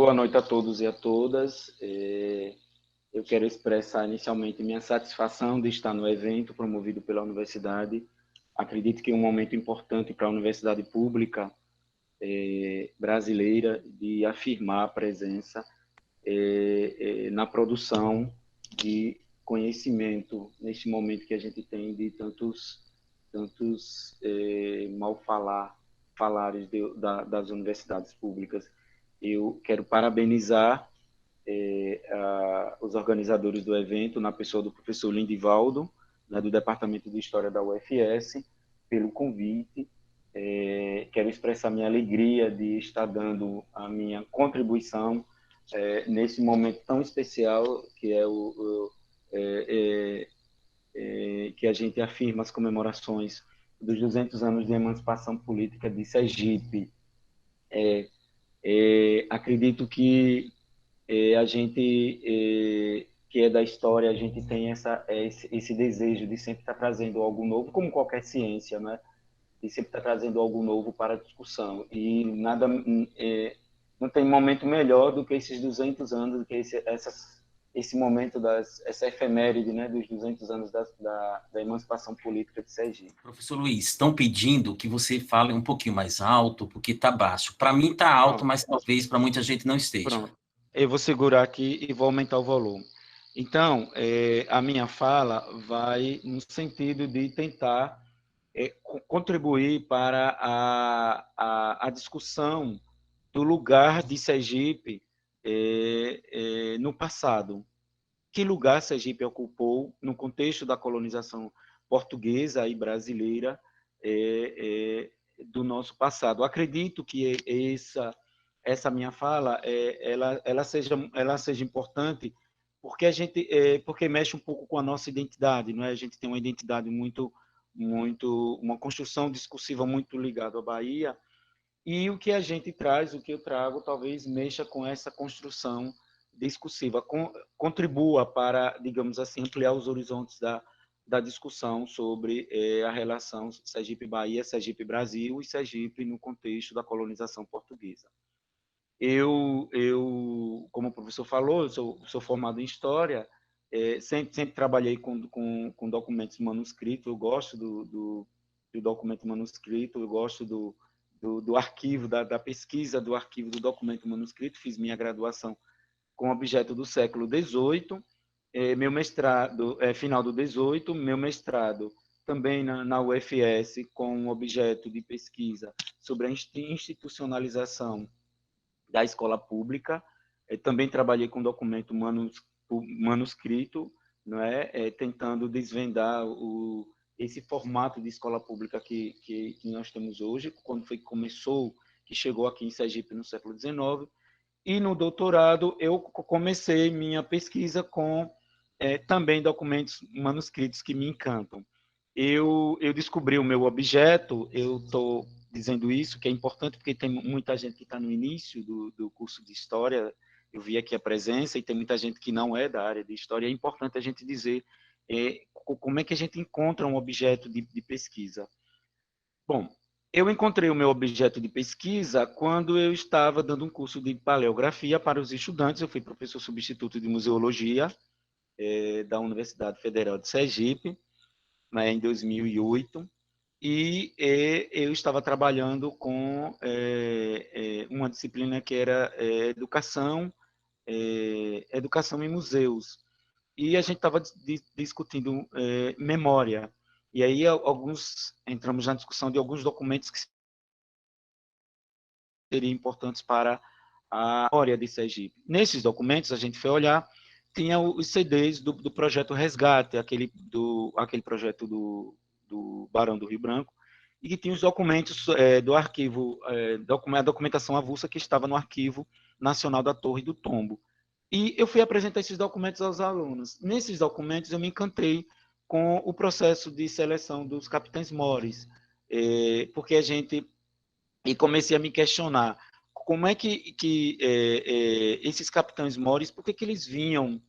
Boa noite a todos e a todas. Eu quero expressar inicialmente minha satisfação de estar no evento promovido pela universidade. Acredito que é um momento importante para a universidade pública brasileira de afirmar a presença na produção de conhecimento neste momento que a gente tem de tantos falares das universidades públicas. Eu quero parabenizar os organizadores do evento, na pessoa do professor Lindivaldo, né, do Departamento de História da UFS, pelo convite. Quero expressar minha alegria de estar dando a minha contribuição nesse momento tão especial que é que a gente afirma as comemorações dos 200 anos de emancipação política de Sergipe. Acredito que a gente que é da história, a gente tem esse desejo de sempre estar trazendo algo novo, como qualquer ciência, né? De sempre estar trazendo algo novo para a discussão. E não tem momento melhor do que esses 200 anos, do que esse momento, essa efeméride, né, dos 200 anos da emancipação política de Sergipe. Professor Luiz, estão pedindo que você fale um pouquinho mais alto, porque está baixo. Para mim está alto, Pronto. mas talvez para muita gente não esteja. Pronto. Eu vou segurar aqui e vou aumentar o volume. Então, a minha fala vai no sentido de tentar contribuir para a discussão do lugar de Sergipe no passado. Que lugar Sergipe ocupou no contexto da colonização portuguesa e brasileira do nosso passado? Acredito que essa minha fala ela seja importante porque porque mexe um pouco com a nossa identidade, não é? A gente tem uma identidade uma construção discursiva muito ligada à Bahia, e o que a gente traz, o que eu trago, talvez mexa com essa construção discursiva, contribua para, digamos assim, ampliar os horizontes da discussão sobre a relação Sergipe-Bahia, Sergipe-Brasil e Sergipe no contexto da colonização portuguesa. Como o professor falou, eu sou formado em História, sempre trabalhei com documentos manuscritos, eu gosto do documento manuscrito, eu gosto do arquivo, da pesquisa do arquivo do documento manuscrito, fiz minha graduação com objeto do século XVIII, meu mestrado, final do XVIII, meu mestrado também na UFS, com objeto de pesquisa sobre a institucionalização da escola pública. Também trabalhei com documento manuscrito, não é? Tentando desvendar esse formato de escola pública que nós temos hoje, quando foi que começou, que chegou aqui em Sergipe no século XIX. E no doutorado eu comecei minha pesquisa com também documentos manuscritos que me encantam. Eu descobri o meu objeto, eu estou dizendo isso, que é importante porque tem muita gente que está no início do curso de História, eu vi aqui a presença, e tem muita gente que não é da área de História, é importante a gente dizer como é que a gente encontra um objeto de pesquisa. Bom, eu encontrei o meu objeto de pesquisa quando eu estava dando um curso de paleografia para os estudantes, eu fui professor substituto de museologia da Universidade Federal de Sergipe, né, em 2008, e eu estava trabalhando com uma disciplina que era educação em museus, e a gente estava discutindo memória, e aí entramos na discussão de alguns documentos que seriam importantes para a memória de Sergipe. Nesses documentos, a gente foi olhar, tinha os CDs do projeto Resgate, aquele projeto do Barão do Rio Branco, e que tinha os documentos do arquivo, a documentação avulsa que estava no Arquivo Nacional da Torre do Tombo. E eu fui apresentar esses documentos aos alunos. Nesses documentos, eu me encantei com o processo de seleção dos capitães mores, porque e comecei a me questionar como é que esses capitães mores, por que eles vinham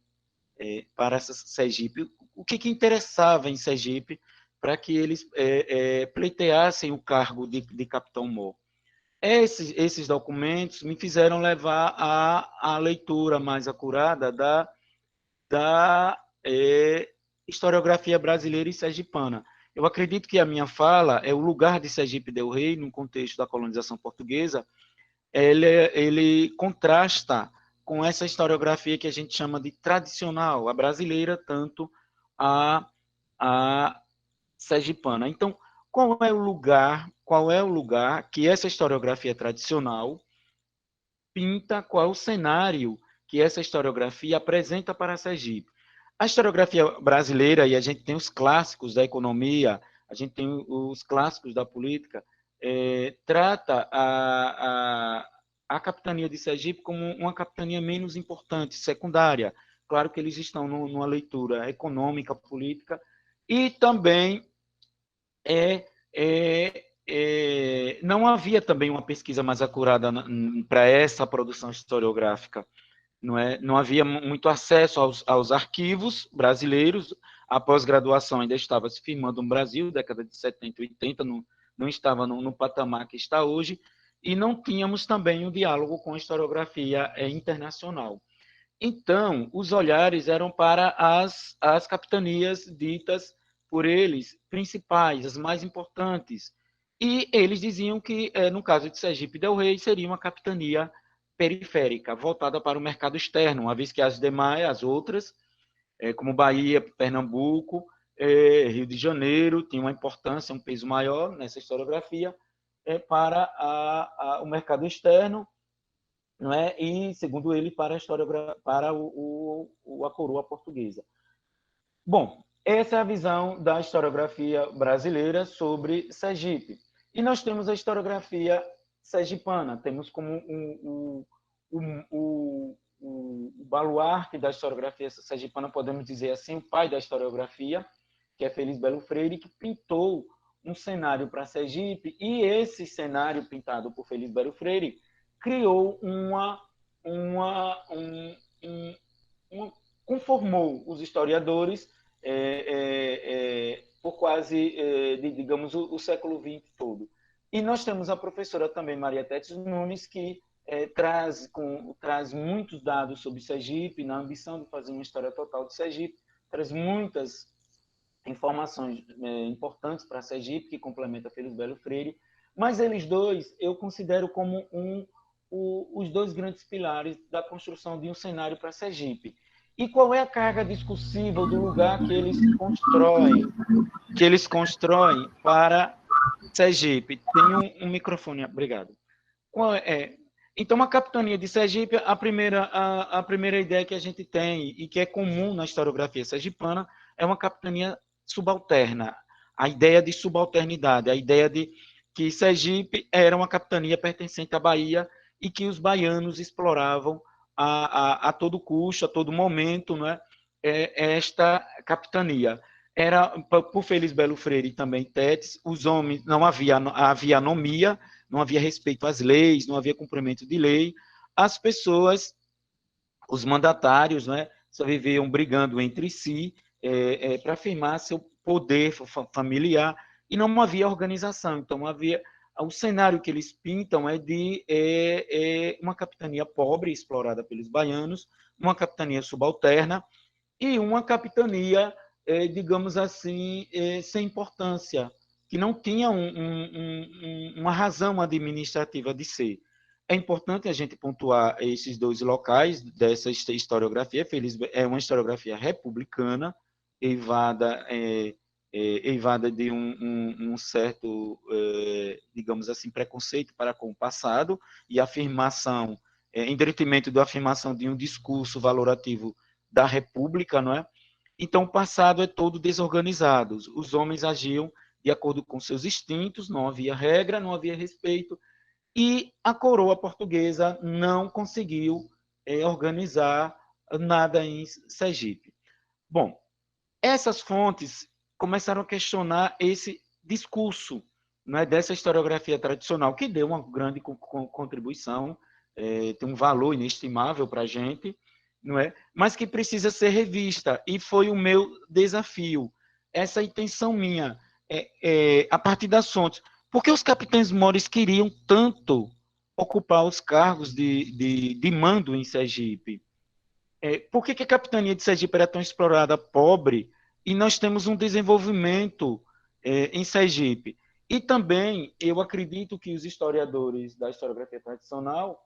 para Sergipe? O que interessava em Sergipe para que eles pleiteassem o cargo de capitão mor? Esses documentos me fizeram levar à leitura mais acurada da historiografia brasileira e sergipana. Eu acredito que a minha fala é o lugar de Sergipe del Rei, no contexto da colonização portuguesa, ele contrasta com essa historiografia que a gente chama de tradicional, a brasileira, tanto a sergipana. Então, qual é o lugar que essa historiografia tradicional pinta, qual é o cenário que essa historiografia apresenta para Sergipe? A historiografia brasileira, e a gente tem os clássicos da economia, a gente tem os clássicos da política, trata a capitania de Sergipe como uma capitania menos importante, secundária. Claro que eles estão numa leitura econômica, política, e também não havia também uma pesquisa mais acurada para essa produção historiográfica. Não havia muito acesso aos arquivos brasileiros. A pós-graduação ainda estava se firmando no Brasil, década de 70 e 80, não estava no patamar que está hoje, e não tínhamos também um diálogo com a historiografia internacional. Então, os olhares eram para as capitanias ditas por eles principais, as mais importantes. E eles diziam que, no caso de Sergipe del Rei, seria uma capitania periférica, voltada para o mercado externo, uma vez que as demais, as outras, como Bahia, Pernambuco, Rio de Janeiro, tinham uma importância, um peso maior nessa historiografia para o mercado externo, não é? E, segundo ele, para a história, para a coroa portuguesa. Bom, essa é a visão da historiografia brasileira sobre Sergipe. E nós temos a historiografia sergipana, temos como o baluarte da historiografia sergipana, podemos dizer assim, o pai da historiografia, que é Feliz Belo Freire, que pintou um cenário para Sergipe, e esse cenário pintado por Feliz Belo Freire criou conformou os historiadores por quase, digamos, o século XX todo. E nós temos a professora também, Maria Tétis Nunes, que traz muitos dados sobre Sergipe, na ambição de fazer uma história total de Sergipe, traz muitas informações importantes para Sergipe, que complementa Feliz Belo Freire, mas eles dois eu considero como os dois grandes pilares da construção de um cenário para Sergipe. E qual é a carga discursiva do lugar que eles constroem para Sergipe? Tem um microfone, obrigado. Então, a capitania de Sergipe, a primeira ideia que a gente tem e que é comum na historiografia sergipana é uma capitania subalterna. A ideia de subalternidade, a ideia de que Sergipe era uma capitania pertencente à Bahia e que os baianos exploravam a todo custo, a todo momento, não é? Esta capitania. Era, por Feliz Belo Freire e também Tétis, os homens, não havia anomia, não havia respeito às leis, não havia cumprimento de lei, as pessoas, os mandatários, né, só viviam brigando entre si para afirmar seu poder familiar, e não havia organização. Então, o cenário que eles pintam é de uma capitania pobre, explorada pelos baianos, uma capitania subalterna e uma capitania, digamos assim, sem importância, que não tinha uma razão administrativa de ser. É importante a gente pontuar esses dois locais dessa historiografia. É uma historiografia republicana, eivada de um certo, digamos assim, preconceito para com o passado e afirmação, em detrimento da afirmação de um discurso valorativo da República, não é? Então, o passado é todo desorganizado. Os homens agiam de acordo com seus instintos, não havia regra, não havia respeito, e a coroa portuguesa não conseguiu organizar nada em Sergipe. Bom, essas fontes começaram a questionar esse discurso, né, dessa historiografia tradicional, que deu uma grande contribuição, tem um valor inestimável para a gente, não é? Mas que precisa ser revista, e foi o meu desafio, essa intenção minha, a partir das fontes. Por que os capitães-mores queriam tanto ocupar os cargos de mando em Sergipe? Por que a capitania de Sergipe era tão explorada, pobre, e nós temos um desenvolvimento em Sergipe? E também, eu acredito que os historiadores da historiografia tradicional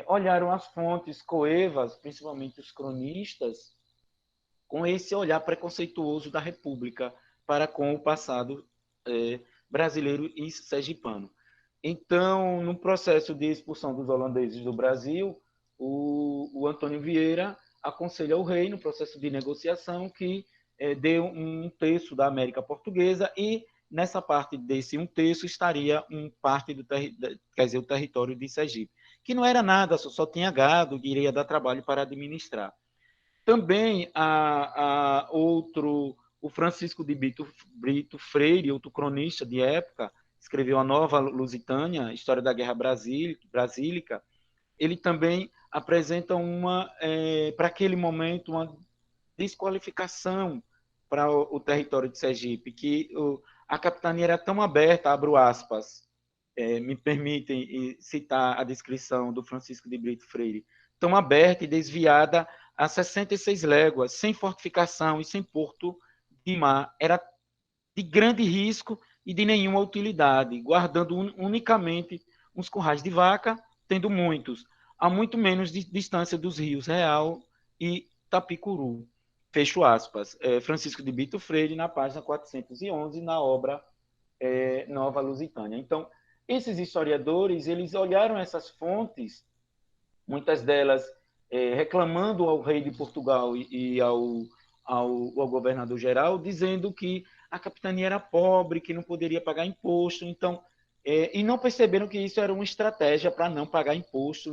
olharam as fontes coevas, principalmente os cronistas, com esse olhar preconceituoso da República para com o passado brasileiro e sergipano. Então, no processo de expulsão dos holandeses do Brasil, o Antônio Vieira aconselha ao rei, no processo de negociação, que dê um terço da América Portuguesa e nessa parte desse um terço estaria parte do quer dizer, o território de Sergipe, que não era nada, só tinha gado, que iria dar trabalho para administrar. Também o Francisco de Brito Freire, outro cronista de época, escreveu a Nova Lusitânia, História da Guerra Brasílica. Ele também apresenta para aquele momento, uma desqualificação para o território de Sergipe, que a capitania era tão aberta, abro aspas, me permitem citar a descrição do Francisco de Brito Freire, tão aberta e desviada a 66 léguas, sem fortificação e sem porto de mar, era de grande risco e de nenhuma utilidade, guardando unicamente uns currais de vaca, tendo muitos, a muito menos de distância dos rios Real e Tapicuru. Fecho aspas. Francisco de Brito Freire, na página 411, na obra Nova Lusitânia. Então, esses historiadores, eles olharam essas fontes, muitas delas reclamando ao rei de Portugal e ao governador-geral, dizendo que a capitania era pobre, que não poderia pagar imposto, então, e não perceberam que isso era uma estratégia para não pagar imposto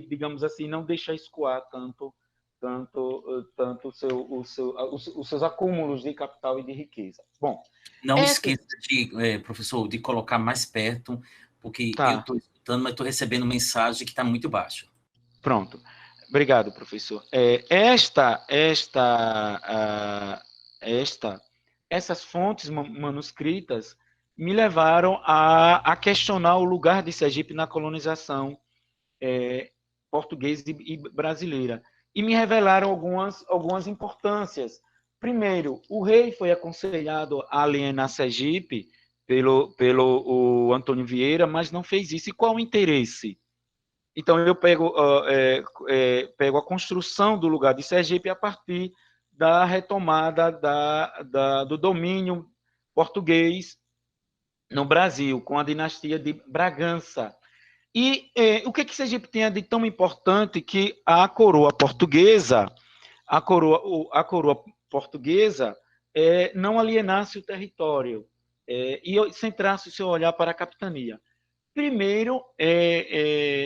digamos assim, não deixar escoar tanto os seus acúmulos de capital e de riqueza. Bom, não esqueça professor, de colocar mais perto, porque eu estou escutando, mas estou recebendo mensagem que está muito baixo. Pronto. Obrigado, professor. Essas fontes manuscritas me levaram a questionar o lugar de Sergipe na colonização portuguesa e brasileira. E me revelaram algumas importâncias. Primeiro, o rei foi aconselhado a alienar Sergipe pelo Antônio Vieira, mas não fez isso. E qual o interesse? Então, eu pego a construção do lugar de Sergipe a partir da retomada do domínio português no Brasil, com a dinastia de Bragança. E o que Sergipe tinha de tão importante que a coroa portuguesa, não alienasse o território e centrasse o seu olhar para a capitania? Primeiro,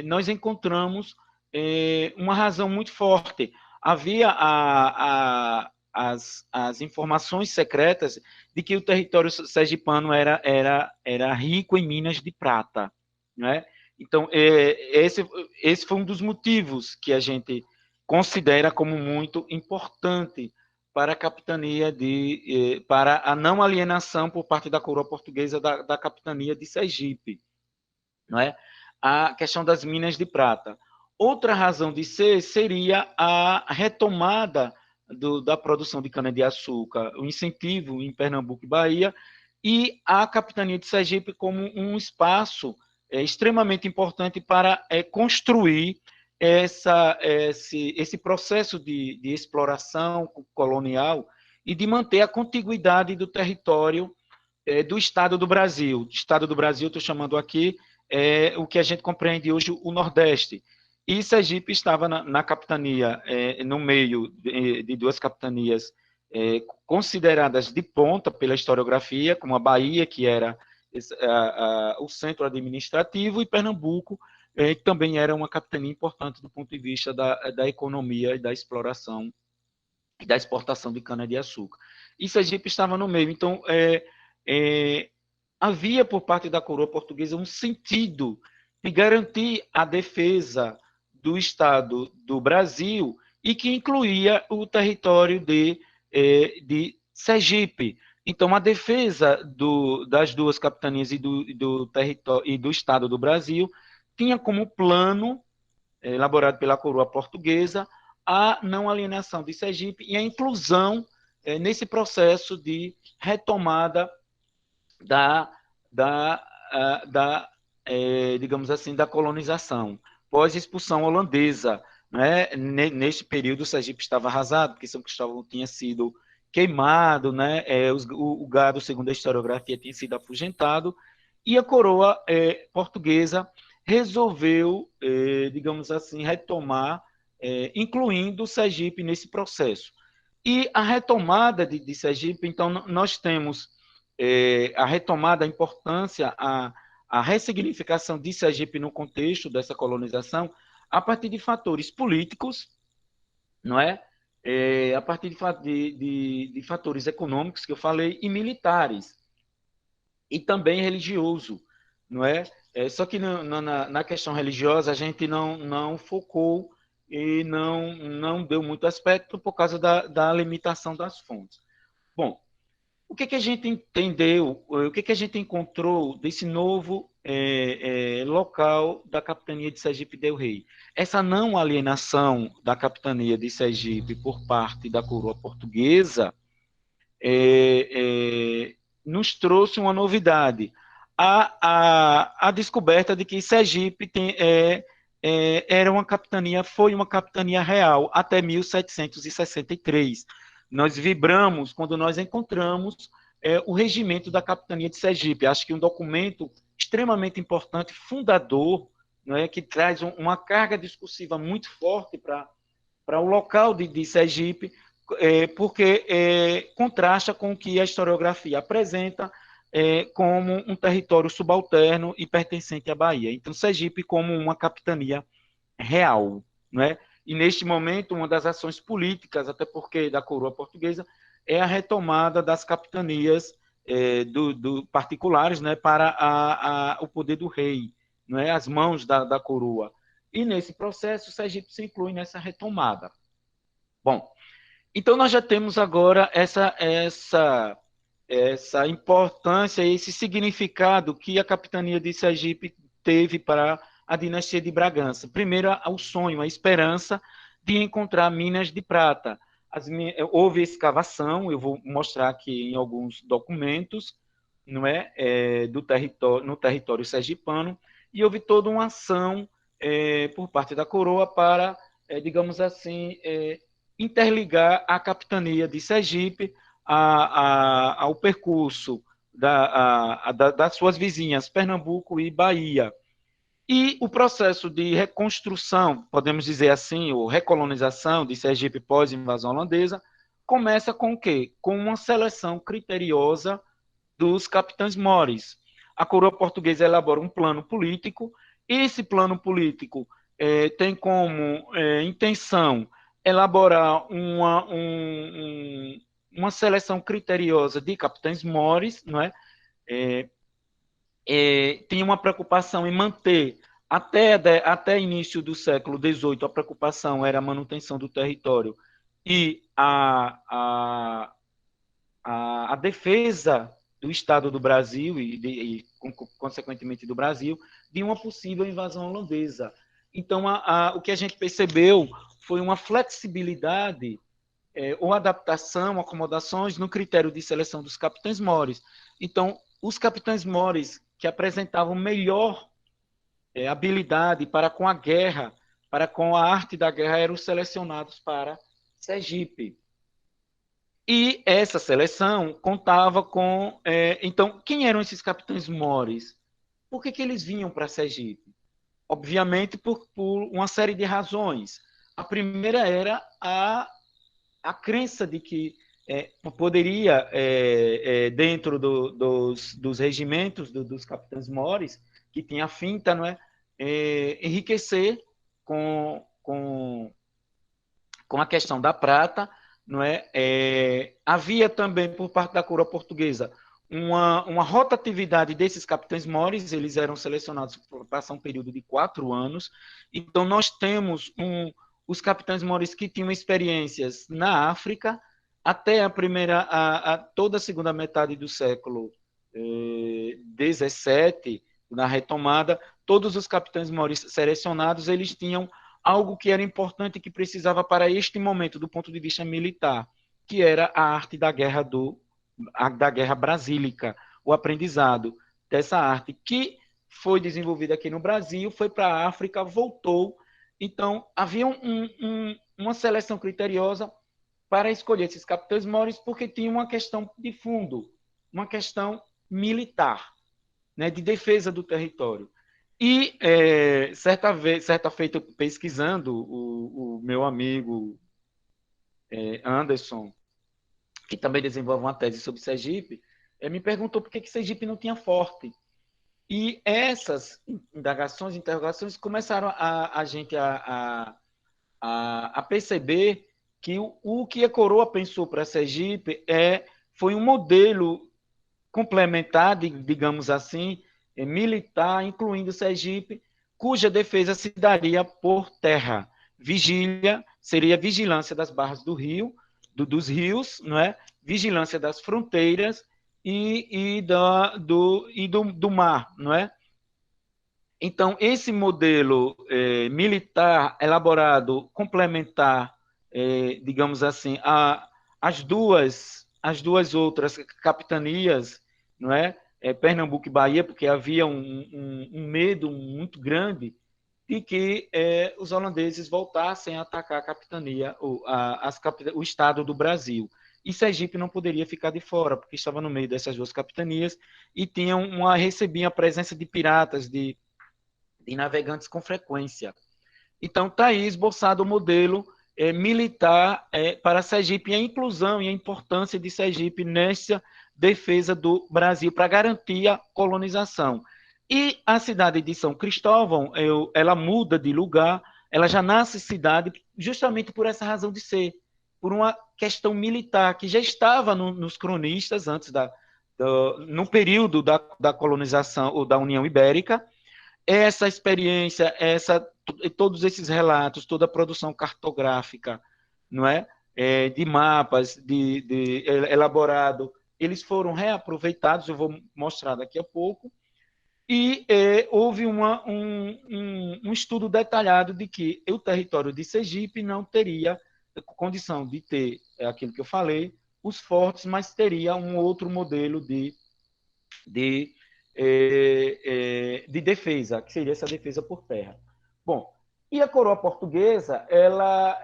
nós encontramos uma razão muito forte. Havia as informações secretas de que o território sergipano era rico em minas de prata, né? Então, esse foi um dos motivos que a gente considera como muito importante para a capitania para a não alienação por parte da coroa portuguesa da capitania de Sergipe, não é? A questão das minas de prata. Outra razão de ser seria a retomada da produção de cana-de-açúcar, o incentivo em Pernambuco e Bahia, e a capitania de Sergipe como um espaço extremamente importante para construir esse processo de exploração colonial e de manter a contiguidade do território do Estado do Brasil. Estado do Brasil, estou chamando aqui o que a gente compreende hoje, o Nordeste. E Sergipe estava na capitania, no meio de duas capitanias consideradas de ponta pela historiografia, como a Bahia, que era o centro administrativo, e Pernambuco, que também era uma capitania importante do ponto de vista da economia e da exploração e da exportação de cana-de-açúcar. E Sergipe estava no meio. Então, havia por parte da coroa portuguesa um sentido de garantir a defesa do Estado do Brasil e que incluía o território de Sergipe. Então, a defesa das duas capitanias do território e do Estado do Brasil tinha como plano, elaborado pela coroa portuguesa, a não alienação de Sergipe e a inclusão nesse processo de retomada da, da, digamos assim, da colonização, pós-expulsão holandesa. Né? Neste período, o Sergipe estava arrasado, porque São Cristóvão tinha sido queimado, né? O gado, segundo a historiografia, tinha sido afugentado, e a coroa portuguesa resolveu, digamos assim, retomar, incluindo o Sergipe nesse processo. E a retomada de Sergipe, então, nós temos a retomada, a importância, a ressignificação de Sergipe no contexto dessa colonização, a partir de fatores políticos, não é? A partir de fatores econômicos, que eu falei, e militares, e também religioso, não é? Só que na questão religiosa a gente não focou e não deu muito aspecto por causa da limitação das fontes. Bom, o que a gente entendeu, o que a gente encontrou desse novo local da capitania de Sergipe del Rei? Essa não alienação da capitania de Sergipe por parte da coroa portuguesa nos trouxe uma novidade, a descoberta de que Sergipe era uma capitania, foi uma capitania real até 1763. Nós vibramos quando nós encontramos o regimento da capitania de Sergipe. Acho que um documento extremamente importante, fundador, não é, que traz uma carga discursiva muito forte para o local de Sergipe, porque contrasta com o que a historiografia apresenta como um território subalterno e pertencente à Bahia. Então, Sergipe como uma capitania real, não é? E neste momento, uma das ações políticas, até porque da coroa portuguesa, é a retomada das capitanias particulares, né, para o poder do rei, não é? As mãos da coroa. E nesse processo, Sergipe se inclui nessa retomada. Bom, então nós já temos agora essa importância, esse significado que a capitania de Sergipe teve para a dinastia de Bragança. Primeiro, o sonho, a esperança de encontrar minas de prata. Houve escavação, eu vou mostrar aqui em alguns documentos, não é, no território sergipano, e houve toda uma ação por parte da coroa para, digamos assim, interligar a capitania de Sergipe ao percurso das suas vizinhas, Pernambuco e Bahia. E o processo de reconstrução, podemos dizer assim, ou recolonização de Sergipe pós-invasão holandesa, começa com o quê? Com uma seleção criteriosa dos capitães-mores. A coroa portuguesa elabora um plano político, esse plano político tem como intenção elaborar uma seleção criteriosa de capitães-mores, não é? Tinha uma preocupação em manter, até início do século XVIII, a preocupação era a manutenção do território e a defesa do Estado do Brasil e, consequentemente, do Brasil, de uma possível invasão holandesa. Então, o que a gente percebeu foi uma flexibilidade ou adaptação, acomodações no critério de seleção dos capitães-mores. Então, os capitães-mores que apresentavam melhor habilidade para com a guerra, para com a arte da guerra, eram selecionados para Sergipe. E essa seleção contava com... então, quem eram esses capitães-mores? Por que eles vinham para Sergipe? Obviamente, por uma série de razões. A primeira era a crença de que poderia, dentro dos regimentos dos capitães-mores, que tinha a finta, não é? Enriquecer com a questão da prata, não é? Havia também, por parte da coroa portuguesa, uma rotatividade desses capitães-mores, eles eram selecionados para passar um período de 4 anos. Então, nós temos os capitães-mores que tinham experiências na África, até toda a segunda metade do século XVII, na retomada, todos os capitães mauristas selecionados, eles tinham algo que era importante e que precisava para este momento, do ponto de vista militar, que era a arte da guerra da guerra brasílica, o aprendizado dessa arte, que foi desenvolvida aqui no Brasil, foi para a África, voltou. Então, havia uma seleção criteriosa para escolher esses capitães mauristas, porque tinha uma questão de fundo, uma questão militar, né, de defesa do território. E certa feita, pesquisando, o meu amigo Anderson, que também desenvolve uma tese sobre Sergipe, me perguntou por que Sergipe não tinha forte. E essas indagações, interrogações, começaram a gente a perceber que o que a coroa pensou para Sergipe foi um modelo complementar, digamos assim, militar, incluindo Sergipe, cuja defesa se daria por terra. Vigília seria vigilância das barras do rio, dos rios, não é? Vigilância das fronteiras do mar, não é? Então, esse modelo militar elaborado, complementar, digamos assim, as duas outras capitanias, não é? Pernambuco e Bahia, porque havia um medo muito grande de que os holandeses voltassem a atacar a capitania, o estado do Brasil. E Sergipe não poderia ficar de fora, porque estava no meio dessas duas capitanias e recebia a presença de piratas, de navegantes com frequência. Então, está aí esboçado o modelo militar para Sergipe e a inclusão e a importância de Sergipe nessa defesa do Brasil para garantir a colonização. E a cidade de São Cristóvão, ela muda de lugar, ela já nasce cidade justamente por essa razão de ser, por uma questão militar que já estava nos cronistas antes no período da colonização ou da União Ibérica. Essa experiência, todos esses relatos, toda a produção cartográfica, não é? De mapas, elaborado, eles foram reaproveitados, eu vou mostrar daqui a pouco, e houve um estudo detalhado de que o território de Sergipe não teria condição de ter aquilo que eu falei, os fortes, mas teria um outro modelo de defesa, que seria essa defesa por terra. Bom, e a coroa portuguesa, ela,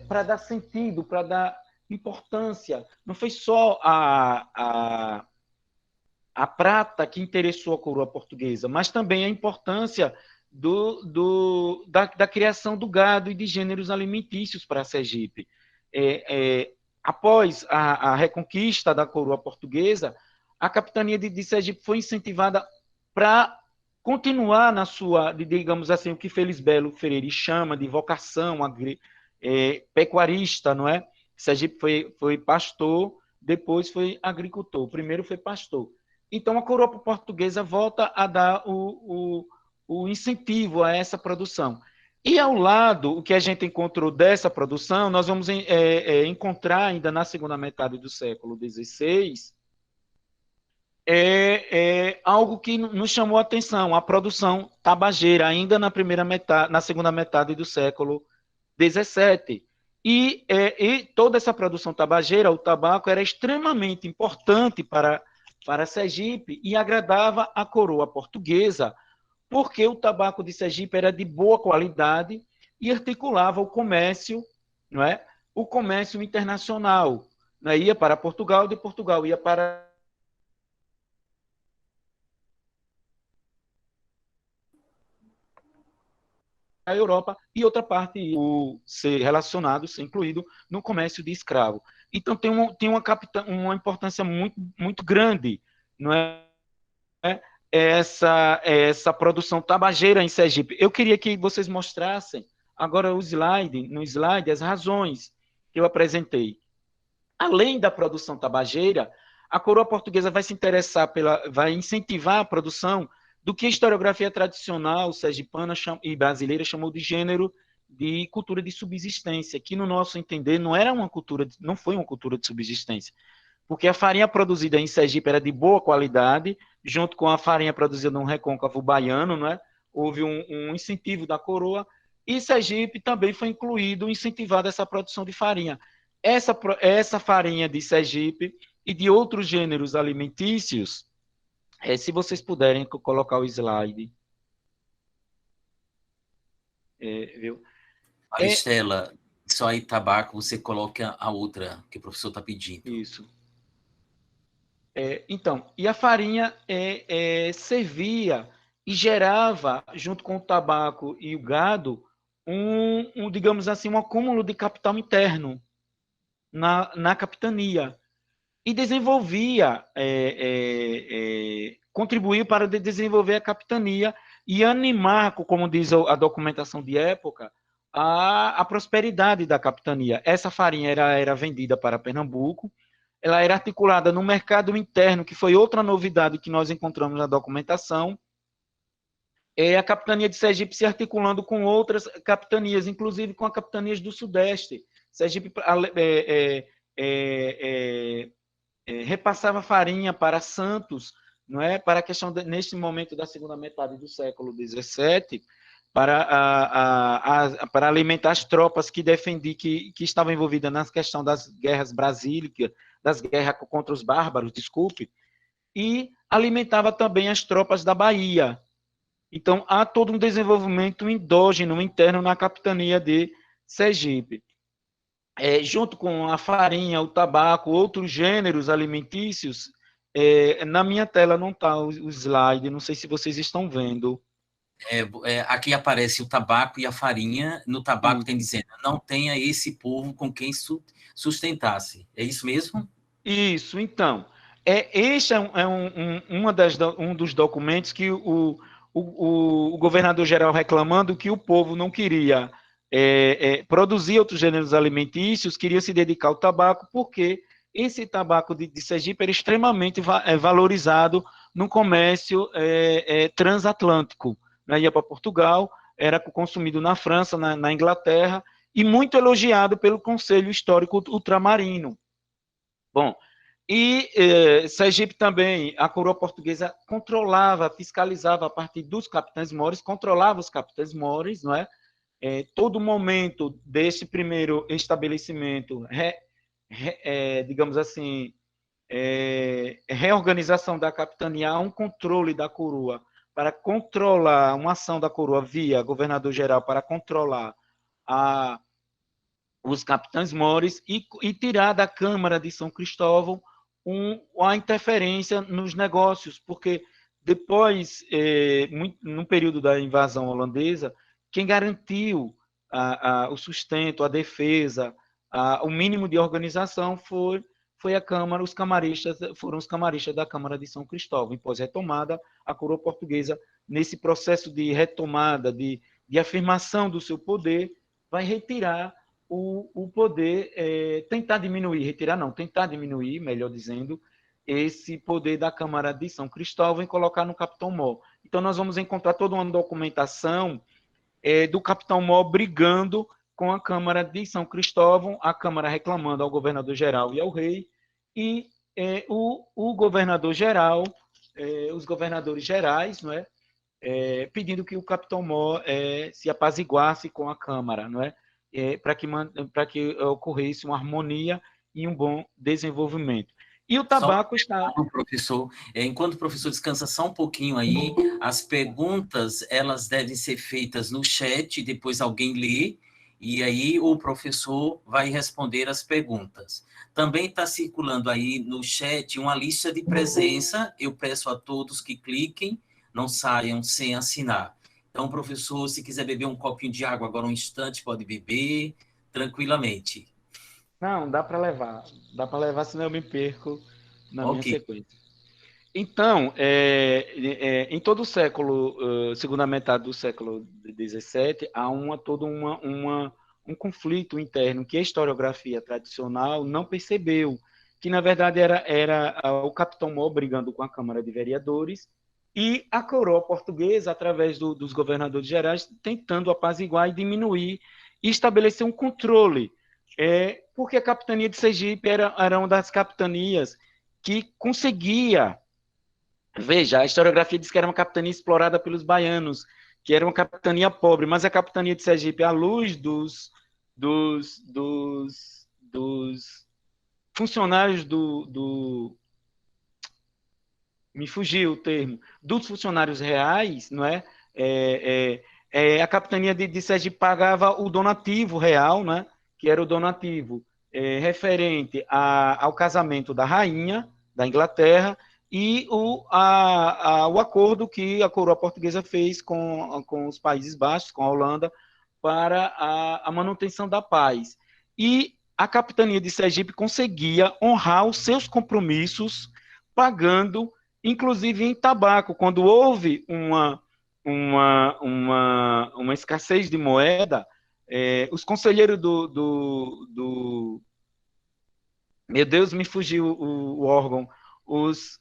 para dar sentido, para dar importância, não foi só a prata que interessou a coroa portuguesa, mas também a importância da criação do gado e de gêneros alimentícios para Sergipe. Após a reconquista da coroa portuguesa, a capitania de Sergipe foi incentivada para continuar na sua, digamos assim, o que Felisbelo Freire chama de vocação pecuarista, não é? Sergipe foi pastor, depois foi agricultor. Primeiro foi pastor. Então, a coroa portuguesa volta a dar o incentivo a essa produção. E ao lado, o que a gente encontrou dessa produção, nós vamos encontrar ainda na segunda metade do século XVI, algo que nos chamou a atenção, a produção tabageira, ainda na segunda metade do século XVII. E toda essa produção tabageira, o tabaco, era extremamente importante para Sergipe e agradava a coroa portuguesa, porque o tabaco de Sergipe era de boa qualidade e articulava o comércio, não é? O comércio internacional. Né? Ia para Portugal, de Portugal ia para a Europa e outra parte ser relacionado, ser incluído no comércio de escravo. Então tem uma importância muito, muito grande, não é? Essa produção tabageira em Sergipe. Eu queria que vocês mostrassem agora no slide, as razões que eu apresentei. Além da produção tabageira, a coroa portuguesa vai se interessar vai incentivar a produção do que a historiografia tradicional sergipana e brasileira chamou de gênero de cultura de subsistência, que no nosso entender não foi uma cultura de subsistência, porque a farinha produzida em Sergipe era de boa qualidade, junto com a farinha produzida no Recôncavo Baiano, né? Houve um incentivo da coroa, e Sergipe também foi incluído, incentivado essa produção de farinha. Essa farinha de Sergipe e de outros gêneros alimentícios, se vocês puderem colocar o slide, viu? Maristela, só aí tabaco, você coloca a outra que o professor está pedindo. Isso. Então, e a farinha servia e gerava, junto com o tabaco e o gado, digamos assim, um acúmulo de capital interno na capitania. E desenvolvia, contribuiu para desenvolver a capitania e animar, como diz a documentação de época, a prosperidade da capitania. Essa farinha era vendida para Pernambuco, ela era articulada no mercado interno, que foi outra novidade que nós encontramos na documentação, a capitania de Sergipe se articulando com outras capitanias, inclusive com as capitanias do Sudeste. Sergipe repassava farinha para Santos, não é, para a questão neste momento da segunda metade do século XVII, para alimentar as tropas que defendiam, que estavam envolvidas na questão das guerras brasílicas, das guerras contra os bárbaros, desculpe, e alimentava também as tropas da Bahia. Então, há todo um desenvolvimento endógeno, interno, na capitania de Sergipe. Junto com a farinha, o tabaco, outros gêneros alimentícios, na minha tela não está o slide, não sei se vocês estão vendo. Aqui aparece o tabaco e a farinha. No tabaco tem dizendo, não tenha esse povo com quem sustentasse. É isso mesmo? Isso, então. Este um dos documentos que o governador-geral reclamando que o povo não queria produzir outros gêneros alimentícios, queria se dedicar ao tabaco, porque esse tabaco de Sergipe era extremamente valorizado no comércio transatlântico. Né? Ia para Portugal, era consumido na França, na Inglaterra, e muito elogiado pelo Conselho Histórico Ultramarino. Bom, e Sergipe também, a coroa portuguesa controlava, fiscalizava a partir dos capitães-mores, controlava os capitães-mores, não é? Todo momento desse primeiro estabelecimento, digamos assim, reorganização da capitania, um controle da coroa, para controlar, uma ação da coroa via governador-geral para controlar os capitães-mores e tirar da Câmara de São Cristóvão a interferência nos negócios, porque depois, no período da invasão holandesa, quem garantiu o sustento, a defesa, o mínimo de organização foi a Câmara, foram os camaristas da Câmara de São Cristóvão. E pós retomada, a coroa portuguesa, nesse processo de retomada, de afirmação do seu poder, vai retirar o poder, tentar diminuir, melhor dizendo, esse poder da Câmara de São Cristóvão e colocar no Capitão Mor. Então, nós vamos encontrar toda uma documentação do Capitão Mor brigando com a Câmara de São Cristóvão, a Câmara reclamando ao governador-geral e ao rei, e o governador-geral, os governadores gerais, não é? Pedindo que o Capitão Mor se apaziguasse com a Câmara, não é? Para que ocorresse uma harmonia e um bom desenvolvimento. E o tabaco está... Professor, enquanto o professor descansa só um pouquinho aí, as perguntas, elas devem ser feitas no chat, depois alguém lê, e aí o professor vai responder as perguntas. Também está circulando aí no chat uma lista de presença, eu peço a todos que cliquem, não saiam sem assinar. Então, professor, se quiser beber um copinho de água agora um instante, pode beber tranquilamente. Não, dá para levar, senão eu me perco na minha sequência. Então, em todo o século, segunda metade do século XVII, há todo um conflito interno que a historiografia tradicional não percebeu, que na verdade era o Capitão Mor brigando com a Câmara de Vereadores e a coroa portuguesa, através dos governadores gerais, tentando apaziguar e diminuir e estabelecer um controle, porque a capitania de Sergipe era uma das capitanias que conseguia. Veja, a historiografia diz que era uma capitania explorada pelos baianos, que era uma capitania pobre, mas a capitania de Sergipe, à luz dos funcionários me fugiu o termo, dos funcionários reais, não é? A capitania de Sergipe pagava o donativo real, né? Que era o donativo referente ao casamento da rainha da Inglaterra e o acordo que a coroa portuguesa fez com os Países Baixos, com a Holanda, para a manutenção da paz. E a capitania de Sergipe conseguia honrar os seus compromissos pagando, inclusive em tabaco, quando houve uma escassez de moeda, os conselheiros meu Deus, me fugiu o órgão, os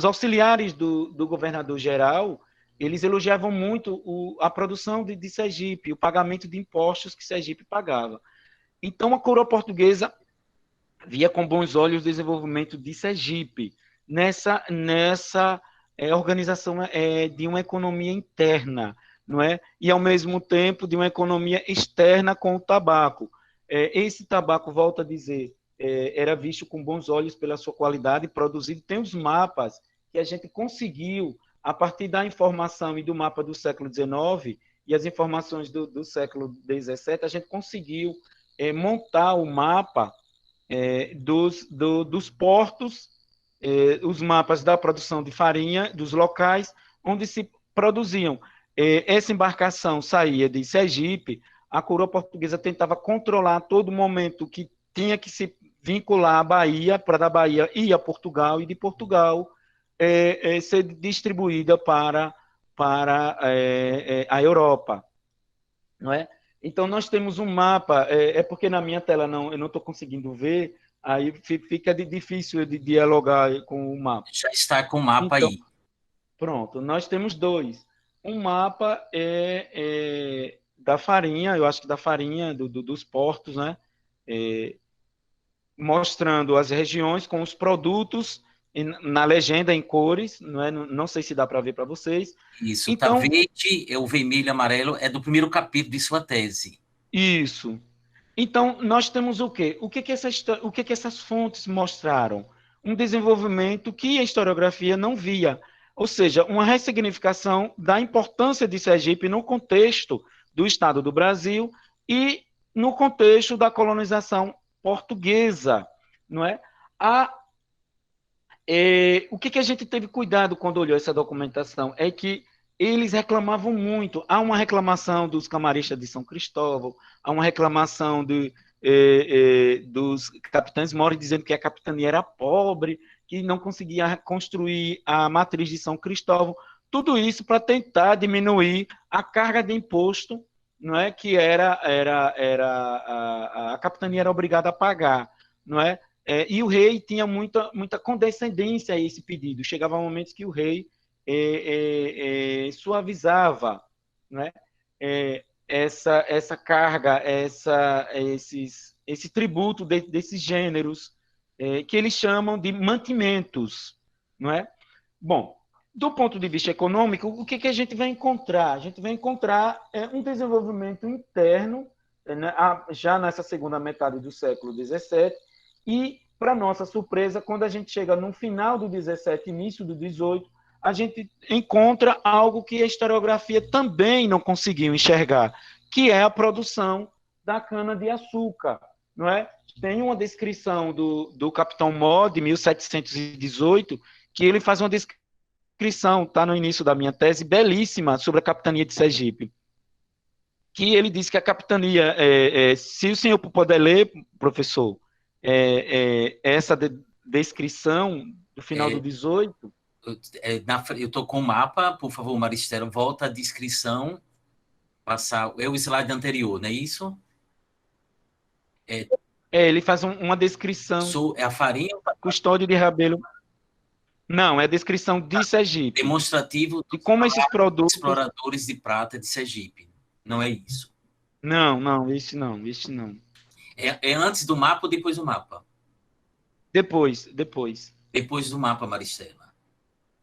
auxiliares do governador-geral, eles elogiavam muito a produção de Sergipe, o pagamento de impostos que Sergipe pagava. Então, a coroa portuguesa via com bons olhos o desenvolvimento de Sergipe, nessa organização de uma economia interna, não é? E, ao mesmo tempo, de uma economia externa com o tabaco. Esse tabaco, volto a dizer, era visto com bons olhos pela sua qualidade produzido. Tem os mapas que a gente conseguiu, a partir da informação e do mapa do século XIX e as informações do século XVII, a gente conseguiu montar o mapa dos portos, os mapas da produção de farinha, dos locais onde se produziam. Essa embarcação saía de Sergipe, a coroa portuguesa tentava controlar a todo momento que tinha que se vincular à Bahia, para da Bahia ir a Portugal, e de Portugal ser distribuída para a Europa, não é? Então, nós temos um mapa, porque na minha tela eu não estou conseguindo ver, aí fica difícil de dialogar com o mapa. Já está com o mapa então, aí. Pronto, nós temos dois. Um mapa da farinha, eu acho que da farinha, dos portos, né? Mostrando as regiões com os produtos na legenda em cores, não é? Não sei se dá para ver para vocês. Isso, tá Então, verde, o vermelho e amarelo é do primeiro capítulo de sua tese. isso. Então, nós temos o quê? O que essas fontes mostraram? Um desenvolvimento que a historiografia não via, ou seja, uma ressignificação da importância de Sergipe no contexto do Estado do Brasil e no contexto da colonização portuguesa, não é? O que a gente teve cuidado quando olhou essa documentação é que eles reclamavam muito. Há uma reclamação dos camaristas de São Cristóvão, há uma reclamação dos capitães mores dizendo que a capitania era pobre, que não conseguia construir a matriz de São Cristóvão. Tudo isso para tentar diminuir a carga de imposto, não é, que a capitania era obrigada a pagar, não é? E o rei tinha muita condescendência a esse pedido. Chegava momentos que o rei suavizava, né, essa carga, esse tributo desses gêneros, que eles chamam de mantimentos. Não é? Bom, do ponto de vista econômico, o que a gente vai encontrar? A gente vai encontrar um desenvolvimento interno, né, já nessa segunda metade do século XVII, e, para nossa surpresa, quando a gente chega no final do 17, início do 18, a gente encontra algo que a historiografia também não conseguiu enxergar, que é a produção da cana-de-açúcar. Não é? Tem uma descrição do Capitão Mó, de 1718, que ele faz uma descrição, está no início da minha tese, belíssima, sobre a capitania de Sergipe. Que ele diz que a capitania, se o senhor puder ler, professor, essa descrição do final do 18. Eu estou com o mapa, por favor, Maristela, volta a descrição, passar, o slide anterior, não é isso? Ele faz uma descrição. A farinha. Custódio de Rabelo. Não, é descrição de Sergipe. Demonstrativo De dos como esses produtos... exploradores de prata de Sergipe. Não é isso. Não, não, este não, este não. É antes do mapa ou depois do mapa? Depois, depois. Depois do mapa, Maristela.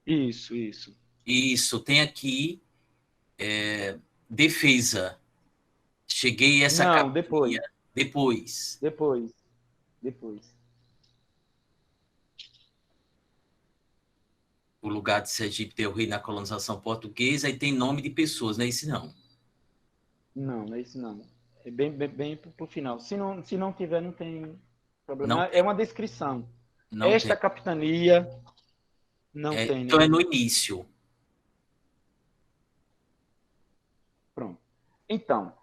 Isso, isso. Isso, tem aqui defesa. Cheguei a essa Não, depois, capitania depois. depois, depois. O lugar de Sergipe deu rei na colonização portuguesa e tem nome de pessoas, não é isso não? Não, não é isso não. É bem pro final. Se não tiver, não tem Não problema. É tem, uma descrição. não tem. Esta capitania não tem Então é no nenhum. início. Pronto. Então,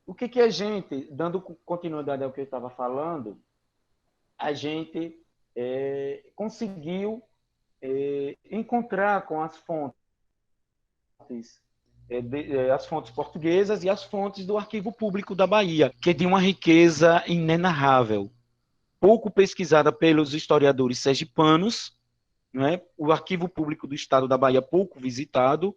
o que a gente, dando continuidade ao que eu estava falando, a gente conseguiu encontrar com as fontes, as fontes portuguesas e as fontes do Arquivo Público da Bahia, que é de uma riqueza inenarrável, pouco pesquisada pelos historiadores sergipanos, não é? O Arquivo Público do Estado da Bahia pouco visitado,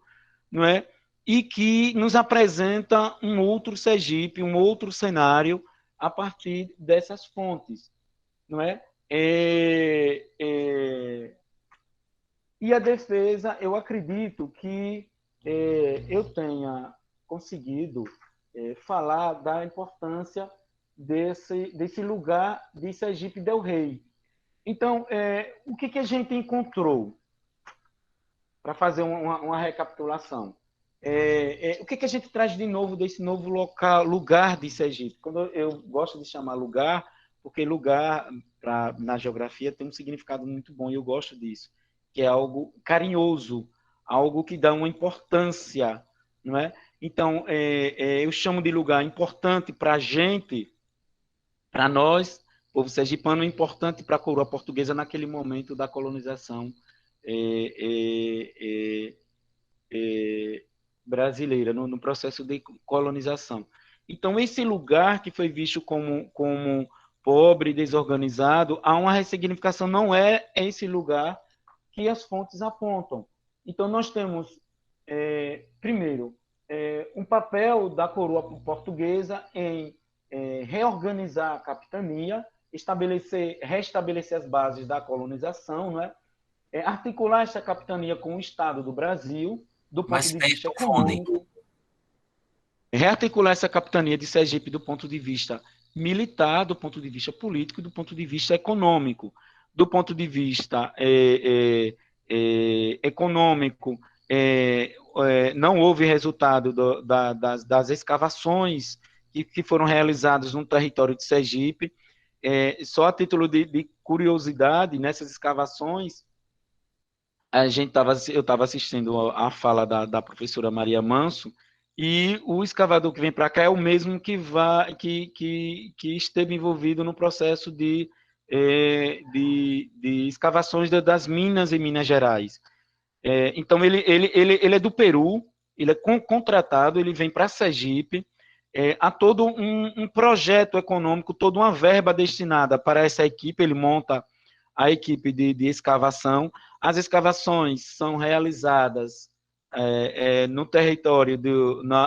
não é? E que nos apresenta um outro Sergipe, um outro cenário a partir dessas fontes, não é? E a defesa, eu acredito que eu tenha conseguido falar da importância desse lugar de Sergipe del Rei. Então, o que a gente encontrou? Para fazer uma recapitulação. O que a gente traz de novo desse novo lugar de Sergipe? Quando eu gosto de chamar lugar, porque lugar na geografia tem um significado muito bom e eu gosto disso, que é algo carinhoso, algo que dá uma importância, não é? Então, eu chamo de lugar importante para a gente, para nós, povo sergipano, importante para a coroa portuguesa naquele momento da colonização brasileira, no processo de colonização. Então, esse lugar que foi visto como pobre, desorganizado, há uma ressignificação, não é esse lugar que as fontes apontam. Então, nós temos, primeiro, um papel da coroa portuguesa em reorganizar a capitania, restabelecer as bases da colonização, não é? Articular essa capitania com o Estado do Brasil, do ponto Mais de vista perto, Fone. econômico, rearticular essa capitania de Sergipe do ponto de vista militar, do ponto de vista político e do ponto de vista econômico. Do ponto de vista econômico, não houve resultado das escavações que foram realizadas no território de Sergipe. Só a título de curiosidade, nessas escavações, eu estava assistindo a fala da professora Maria Manso, e o escavador que vem para cá é o mesmo que esteve envolvido no processo de escavações das minas em Minas Gerais. Então, ele é do Peru, ele é contratado, ele vem para Sergipe, há todo um projeto econômico, toda uma verba destinada para essa equipe, ele monta a equipe de escavação. As escavações são realizadas no território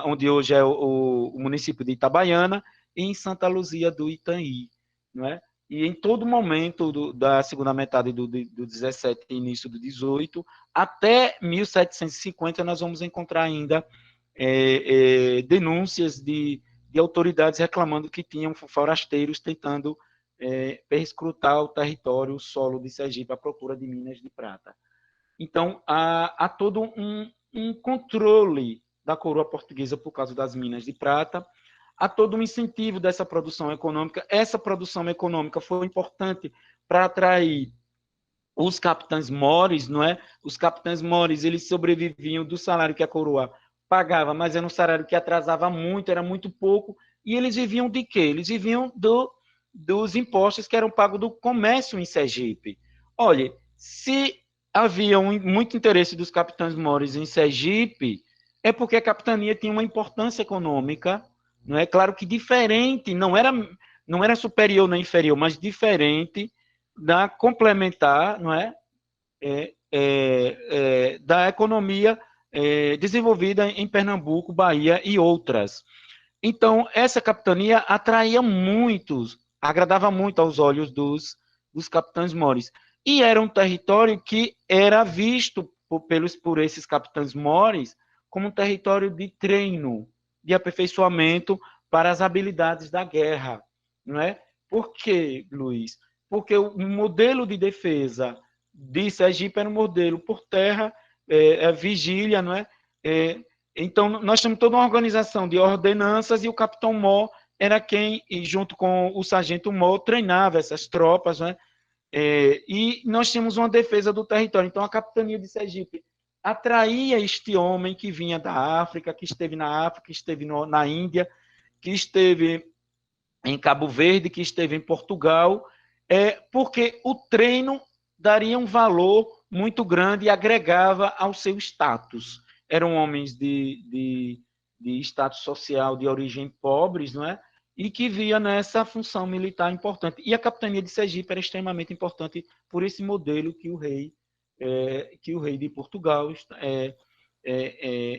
onde hoje é o município de Itabaiana e em Santa Luzia do Itanhi, não é? E em todo momento da segunda metade do 17 e início do 18, até 1750, nós vamos encontrar ainda denúncias de autoridades reclamando que tinham forasteiros tentando perscrutar o território, o solo de Sergipe à procura de minas de prata. Então, há todo um controle da coroa portuguesa por causa das minas de prata, há todo um incentivo dessa produção econômica. Essa produção econômica foi importante para atrair os capitães mores, não é? Os capitães mores, eles sobreviviam do salário que a coroa pagava, mas era um salário que atrasava muito, era muito pouco, e eles viviam de quê? Eles viviam dos impostos que eram pagos do comércio em Sergipe. Olha, se havia muito interesse dos capitães mores em Sergipe, é porque a capitania tinha uma importância econômica, não é? Claro que diferente, não era superior nem inferior, mas diferente da complementar, não é? da economia desenvolvida em Pernambuco, Bahia e outras. Então, essa capitania atraía muitos, agradava muito aos olhos dos capitães-mores. E era um território que era visto por esses capitães-mores como um território de treino, de aperfeiçoamento para as habilidades da guerra. Não é? Por quê, Luiz? Porque o modelo de defesa de Sergipe era um modelo por terra, vigília, não é? Então, nós temos toda uma organização de ordenanças e o capitão Mó era quem, junto com o sargento Mó, treinava essas tropas, né? E nós tínhamos uma defesa do território. Então, a capitania de Sergipe atraía este homem que vinha da África, que esteve na África, que esteve na Índia, que esteve em Cabo Verde, que esteve em Portugal, porque o treino daria um valor muito grande e agregava ao seu status. Eram homens de status social de origem pobres, não é? E que via nessa função militar importante. E a capitania de Sergipe era extremamente importante por esse modelo que o rei de Portugal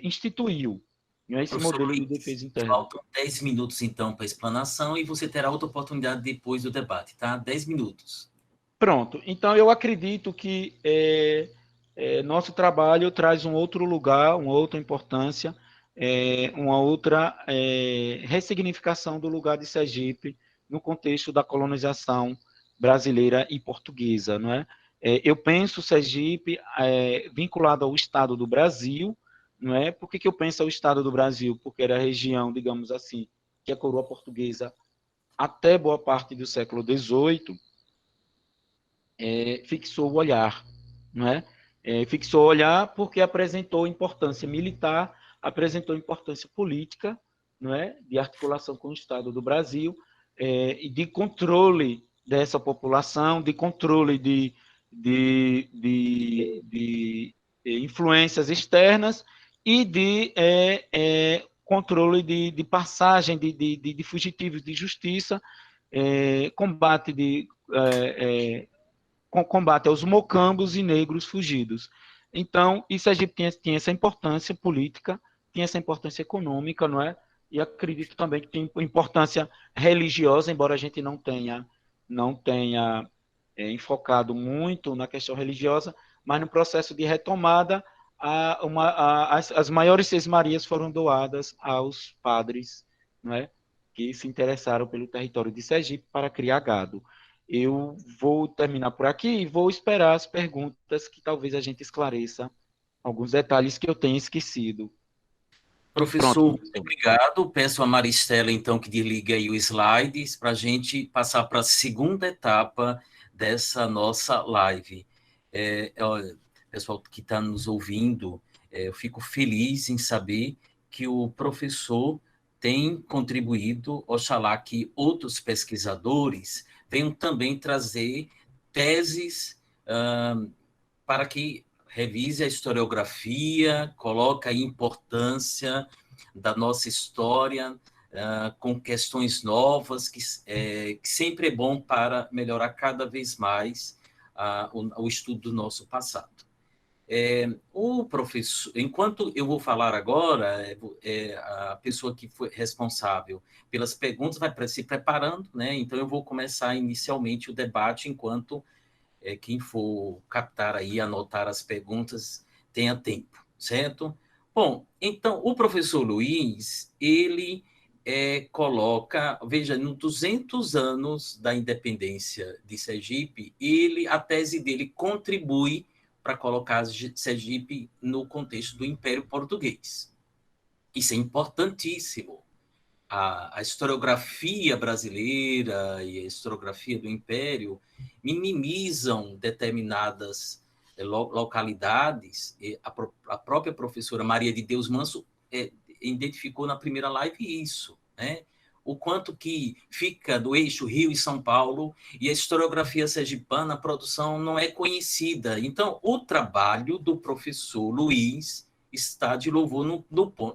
instituiu, não é? Esse Professor modelo de Luiz, defesa interna. faltam 10 minutos, então, para a explanação, e você terá outra oportunidade depois do debate, tá? 10 minutos. Pronto. Então, eu acredito que nosso trabalho traz um outro lugar, uma outra importância, uma outra ressignificação do lugar de Sergipe no contexto da colonização brasileira e portuguesa, não é? Eu penso Sergipe vinculado ao Estado do Brasil, não é? Por que eu penso ao Estado do Brasil? Porque era a região, digamos assim, que a coroa portuguesa, até boa parte do século XVIII, fixou o olhar, não é? Fixou o olhar porque apresentou importância militar, apresentou importância política, não é? De articulação com o Estado do Brasil, e de controle dessa população, de controle de influências externas e de controle de passagem de fugitivos de justiça, combate com combate aos mocambos e negros fugidos. Então, isso a gente tinha essa importância política, tinha essa importância econômica, não é? E acredito também que tem importância religiosa, embora a gente não tenha enfocado muito na questão religiosa, mas no processo de retomada, as maiores sesmarias foram doadas aos padres, não é? Que se interessaram pelo território de Sergipe para criar gado. Eu vou terminar por aqui e vou esperar as perguntas que talvez a gente esclareça alguns detalhes que eu tenha esquecido. Professor, Pronto, muito obrigado. Peço a Maristela, então, que desligue aí os slides para a gente passar para a segunda etapa dessa nossa live. Pessoal que está nos ouvindo, eu fico feliz em saber que o professor tem contribuído, oxalá que outros pesquisadores venham também trazer teses para que revise a historiografia, coloque a importância da nossa história com questões novas, que sempre é bom para melhorar cada vez mais o estudo do nosso passado. O professor, enquanto eu vou falar agora, a pessoa que foi responsável pelas perguntas vai se preparando, né? Então eu vou começar inicialmente o debate enquanto quem for captar aí, anotar as perguntas, tenha tempo, certo? Bom, então, o professor Luiz, ele coloca, veja, nos 200 anos da independência de Sergipe, a tese dele contribui para colocar Sergipe no contexto do Império Português. Isso é importantíssimo. A historiografia brasileira e a historiografia do Império minimizam determinadas localidades. A própria professora Maria de Deus Manso identificou na primeira live isso, né? O quanto que fica do eixo Rio e São Paulo, e a historiografia sergipana, a produção não é conhecida. Então, o trabalho do professor Luiz está de louvor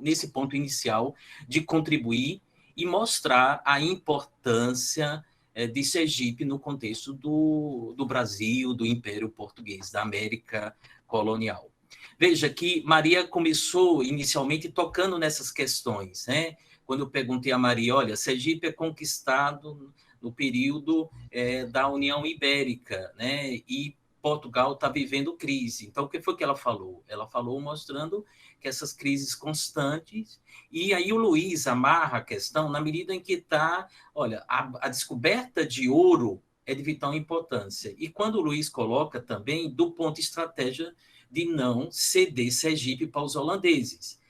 nesse ponto inicial de contribuir e mostrar a importância de Sergipe no contexto do Brasil, do Império Português, da América colonial. Veja que Maria começou inicialmente tocando nessas questões, né? Quando eu perguntei a Maria, olha, Sergipe é conquistado no período da União Ibérica, né? E Portugal está vivendo crise. Então, o que foi que ela falou? Ela falou mostrando que essas crises constantes, e aí o Luiz amarra a questão na medida em que está, olha, a descoberta de ouro é de vital importância. E quando o Luiz coloca também do ponto de estratégia de não ceder Sergipe para os holandeses.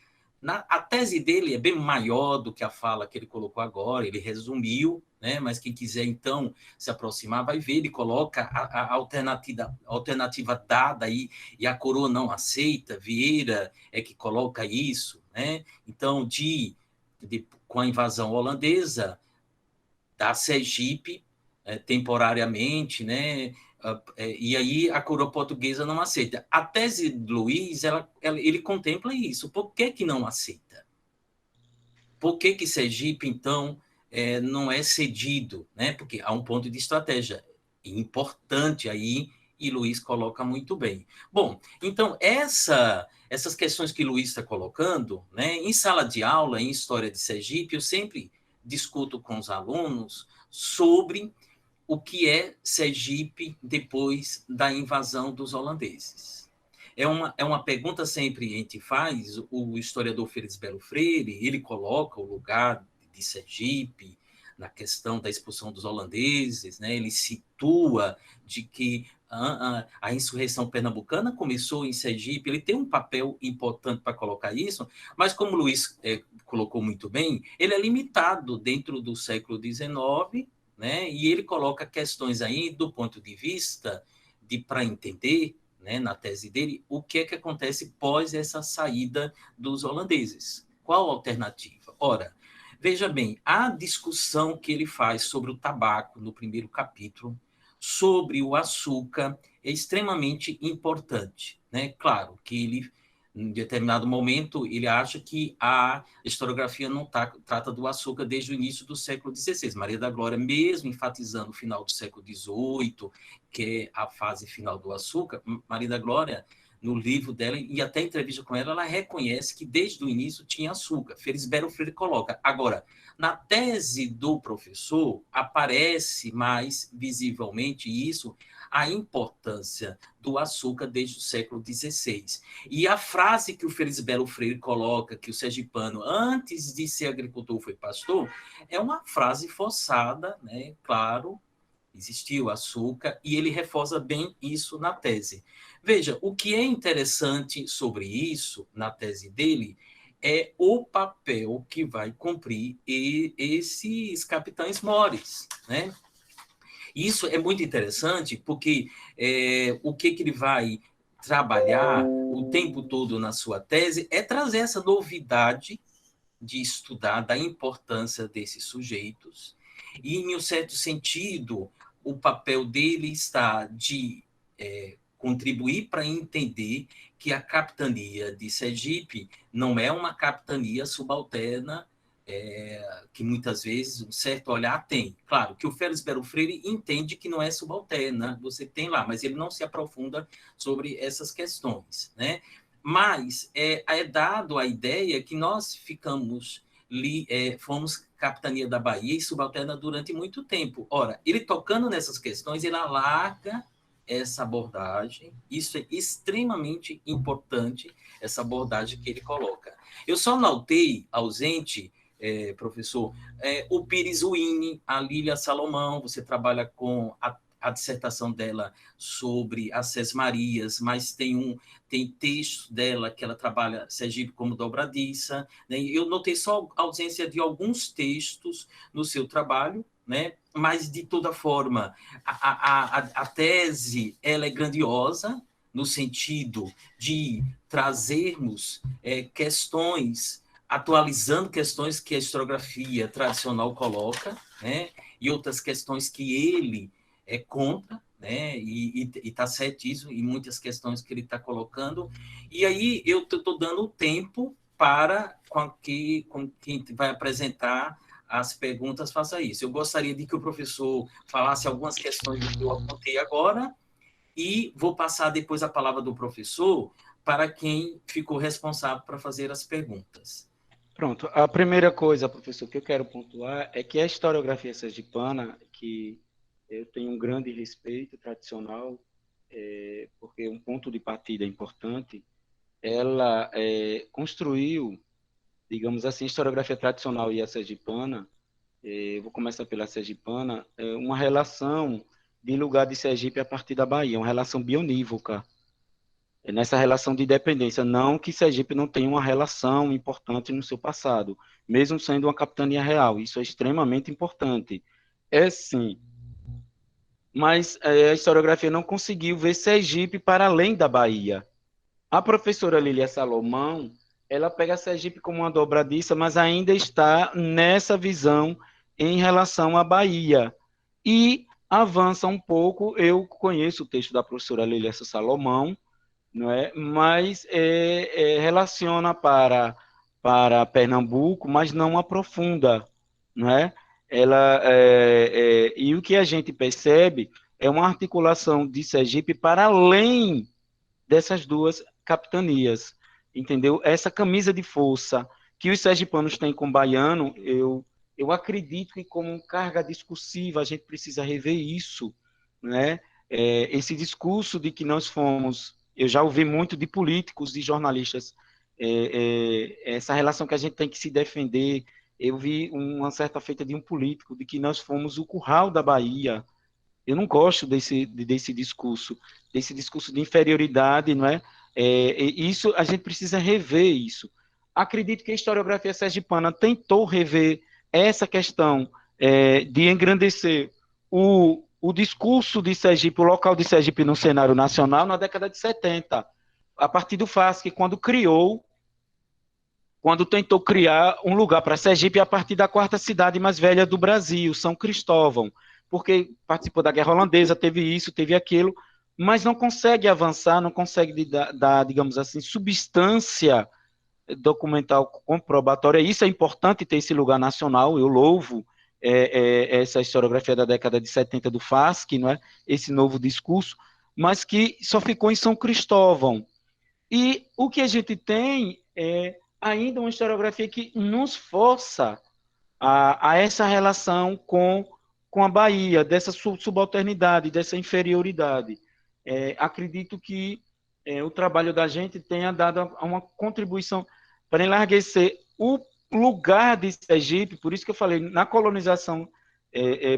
A tese dele é bem maior do que a fala que ele colocou agora, ele resumiu, né? Mas quem quiser, então, se aproximar, vai ver, ele coloca a alternativa dada aí, e a coroa não aceita, Vieira é que coloca isso, né? Então, com a invasão holandesa, da Sergipe, temporariamente, né? E aí a coroa portuguesa não aceita. A tese de Luiz, ele contempla isso. Por que que não aceita? Por que que Sergipe, então, não é cedido? Né? Porque há um ponto de estratégia importante aí, e Luiz coloca muito bem. Bom, então, essas questões que Luiz está colocando, né, em sala de aula, em História de Sergipe, eu sempre discuto com os alunos sobre o que é Sergipe depois da invasão dos holandeses. É uma pergunta sempre que a gente faz, o historiador Félix Belo Freire, ele coloca o lugar de Sergipe na questão da expulsão dos holandeses, né? Ele situa de que a insurreição pernambucana começou em Sergipe, ele tem um papel importante para colocar isso, mas como o Luiz colocou muito bem, ele é limitado dentro do século XIX, né? E ele coloca questões aí do ponto de vista para entender, né, na tese dele, o que é que acontece pós essa saída dos holandeses. Qual a alternativa? Ora, veja bem, a discussão que ele faz sobre o tabaco no primeiro capítulo, sobre o açúcar, é extremamente importante, né? Claro que ele, em determinado momento, ele acha que a historiografia não trata do açúcar desde o início do século XVI. Maria da Glória, mesmo enfatizando o final do século XVIII, que é a fase final do açúcar, Maria da Glória, no livro dela, e até em entrevista com ela reconhece que desde o início tinha açúcar. Felisberto Freire coloca. Agora, na tese do professor, aparece mais visivelmente isso, a importância do açúcar desde o século XVI. E a frase que o Felisberto Freire coloca, que o sergipano, antes de ser agricultor, foi pastor, é uma frase forçada, né? Claro, existiu açúcar, e ele reforça bem isso na tese. Veja, o que é interessante sobre isso, na tese dele, é o papel que vai cumprir esses capitães mores, né? Isso é muito interessante, porque o que ele vai trabalhar o tempo todo na sua tese é trazer essa novidade de estudar da importância desses sujeitos, e, em um certo sentido, o papel dele está de contribuir para entender que a capitania de Sergipe não é uma capitania subalterna, que muitas vezes um certo olhar tem. Claro que o Félix Belo Freire entende que não é subalterna, você tem lá, mas ele não se aprofunda sobre essas questões, né? Mas é dado a ideia que nós fomos capitania da Bahia e subalterna durante muito tempo. Ora, ele tocando nessas questões, ele alarga essa abordagem, isso é extremamente importante, essa abordagem que ele coloca. Eu só notei ausente, professor, o Pires Uine, a Lília Salomão, você trabalha com a dissertação dela sobre as Sesmarias, mas tem texto dela que ela trabalha Sergipe como dobradiça, né? Eu notei só a ausência de alguns textos no seu trabalho, né? Mas, de toda forma, a tese ela é grandiosa, no sentido de trazermos questões, atualizando questões que a historiografia tradicional coloca, né? E outras questões que ele conta, né? E está certíssimo em muitas questões que ele está colocando. E aí eu estou dando tempo para com quem vai apresentar as perguntas, faça isso. Eu gostaria de que o professor falasse algumas questões do que eu apontei agora e vou passar depois a palavra do professor para quem ficou responsável para fazer as perguntas. Pronto. A primeira coisa, professor, que eu quero pontuar é que a historiografia sergipana, que eu tenho um grande respeito tradicional, porque um ponto de partida importante, ela construiu, digamos assim, a historiografia tradicional e a sergipana, vou começar pela sergipana, uma relação de lugar de Sergipe a partir da Bahia, uma relação bionívoca, nessa relação de dependência. Não que Sergipe não tenha uma relação importante no seu passado, mesmo sendo uma capitania real, isso é extremamente importante. É sim, mas a historiografia não conseguiu ver Sergipe para além da Bahia. A professora Lília Salomão, ela pega Sergipe como uma dobradiça, mas ainda está nessa visão em relação à Bahia. E avança um pouco, eu conheço o texto da professora Lília Salomão, não é? Mas relaciona para Pernambuco, mas não aprofunda, não é? E o que a gente percebe é uma articulação de Sergipe para além dessas duas capitanias, entendeu? Essa camisa de força que os sergipanos têm com o baiano, eu acredito que como carga discursiva a gente precisa rever isso, né? Esse discurso de que nós fomos, eu já ouvi muito de políticos, de jornalistas, essa relação que a gente tem que se defender. Eu vi uma certa feita de um político de que nós fomos o curral da Bahia. Eu não gosto desse discurso de inferioridade, não é? Isso a gente precisa rever isso. Acredito que a historiografia sergipana tentou rever essa questão de engrandecer o discurso de Sergipe, o local de Sergipe no cenário nacional na década de 70, a partir do FASC, quando tentou criar um lugar para Sergipe a partir da quarta cidade mais velha do Brasil, São Cristóvão, porque participou da Guerra Holandesa, teve isso, teve aquilo, mas não consegue avançar, não consegue dar, digamos assim, substância documental comprobatória. Isso é importante ter esse lugar nacional, eu louvo essa historiografia da década de 70 do FASC, não é? Esse novo discurso, mas que só ficou em São Cristóvão. E o que a gente tem é ainda uma historiografia que nos força a essa relação com a Bahia, dessa subalternidade, dessa inferioridade. Acredito que o trabalho da gente tenha dado uma contribuição para enlarguecer o lugar de Sergipe, por isso que eu falei, na colonização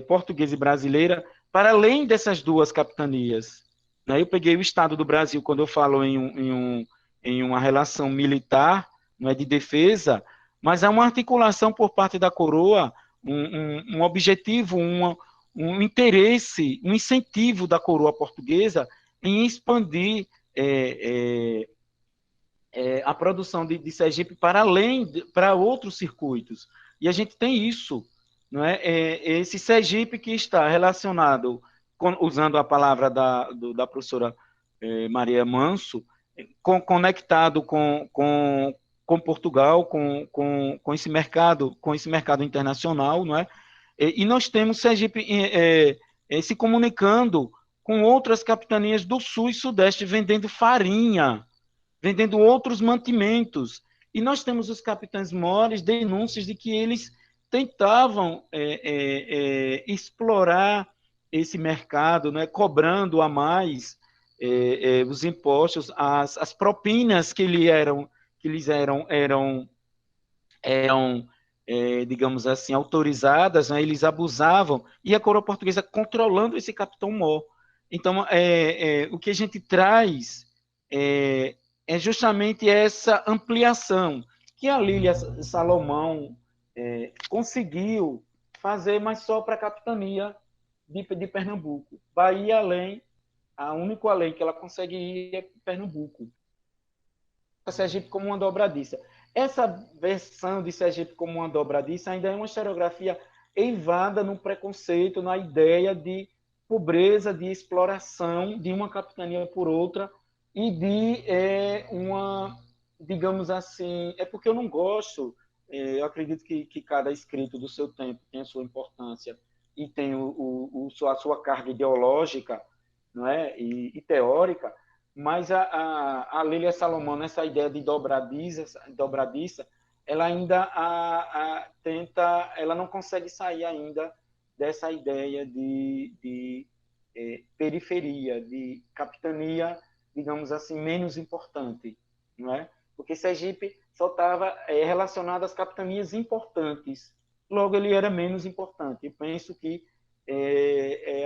portuguesa e brasileira, para além dessas duas capitanias. Eu peguei o Estado do Brasil, quando eu falo em uma relação militar, não é de defesa, mas há uma articulação por parte da coroa, um objetivo, um interesse, um incentivo da coroa portuguesa em expandir a produção de Sergipe para além, para outros circuitos. E a gente tem isso, não é? Esse Sergipe que está relacionado, usando a palavra da professora Maria Manso, conectado com Portugal, com esse mercado internacional, não é? E nós temos Sergipe se comunicando com outras capitanias do Sul e Sudeste, vendendo farinha, vendendo outros mantimentos. E nós temos os capitães mores denúncias de que eles tentavam explorar esse mercado, né, cobrando a mais os impostos, as propinas que lhes eram digamos assim, autorizadas, né, eles abusavam, e a coroa portuguesa controlando esse capitão mor. Então, o que a gente traz é justamente essa ampliação que a Lília Salomão conseguiu fazer, mas só para a capitania de Pernambuco. Bahia além, a único além que ela consegue ir é Pernambuco. Sergipe como uma dobradiça. Essa versão de Sergipe como uma dobradiça ainda é uma historiografia eivada no preconceito, na ideia de pobreza, de exploração de uma capitania por outra e de uma, digamos assim, é porque eu não gosto eu acredito que cada escrito do seu tempo tem a sua importância e tem a sua carga ideológica, não é? E teórica, mas a Lília Salomão, nessa ideia de dobradiça, ela ainda tenta, ela não consegue sair ainda dessa ideia de periferia, de capitania, digamos assim, menos importante, não é? Porque Sergipe só estava relacionado às capitanias importantes, logo ele era menos importante. Eu penso que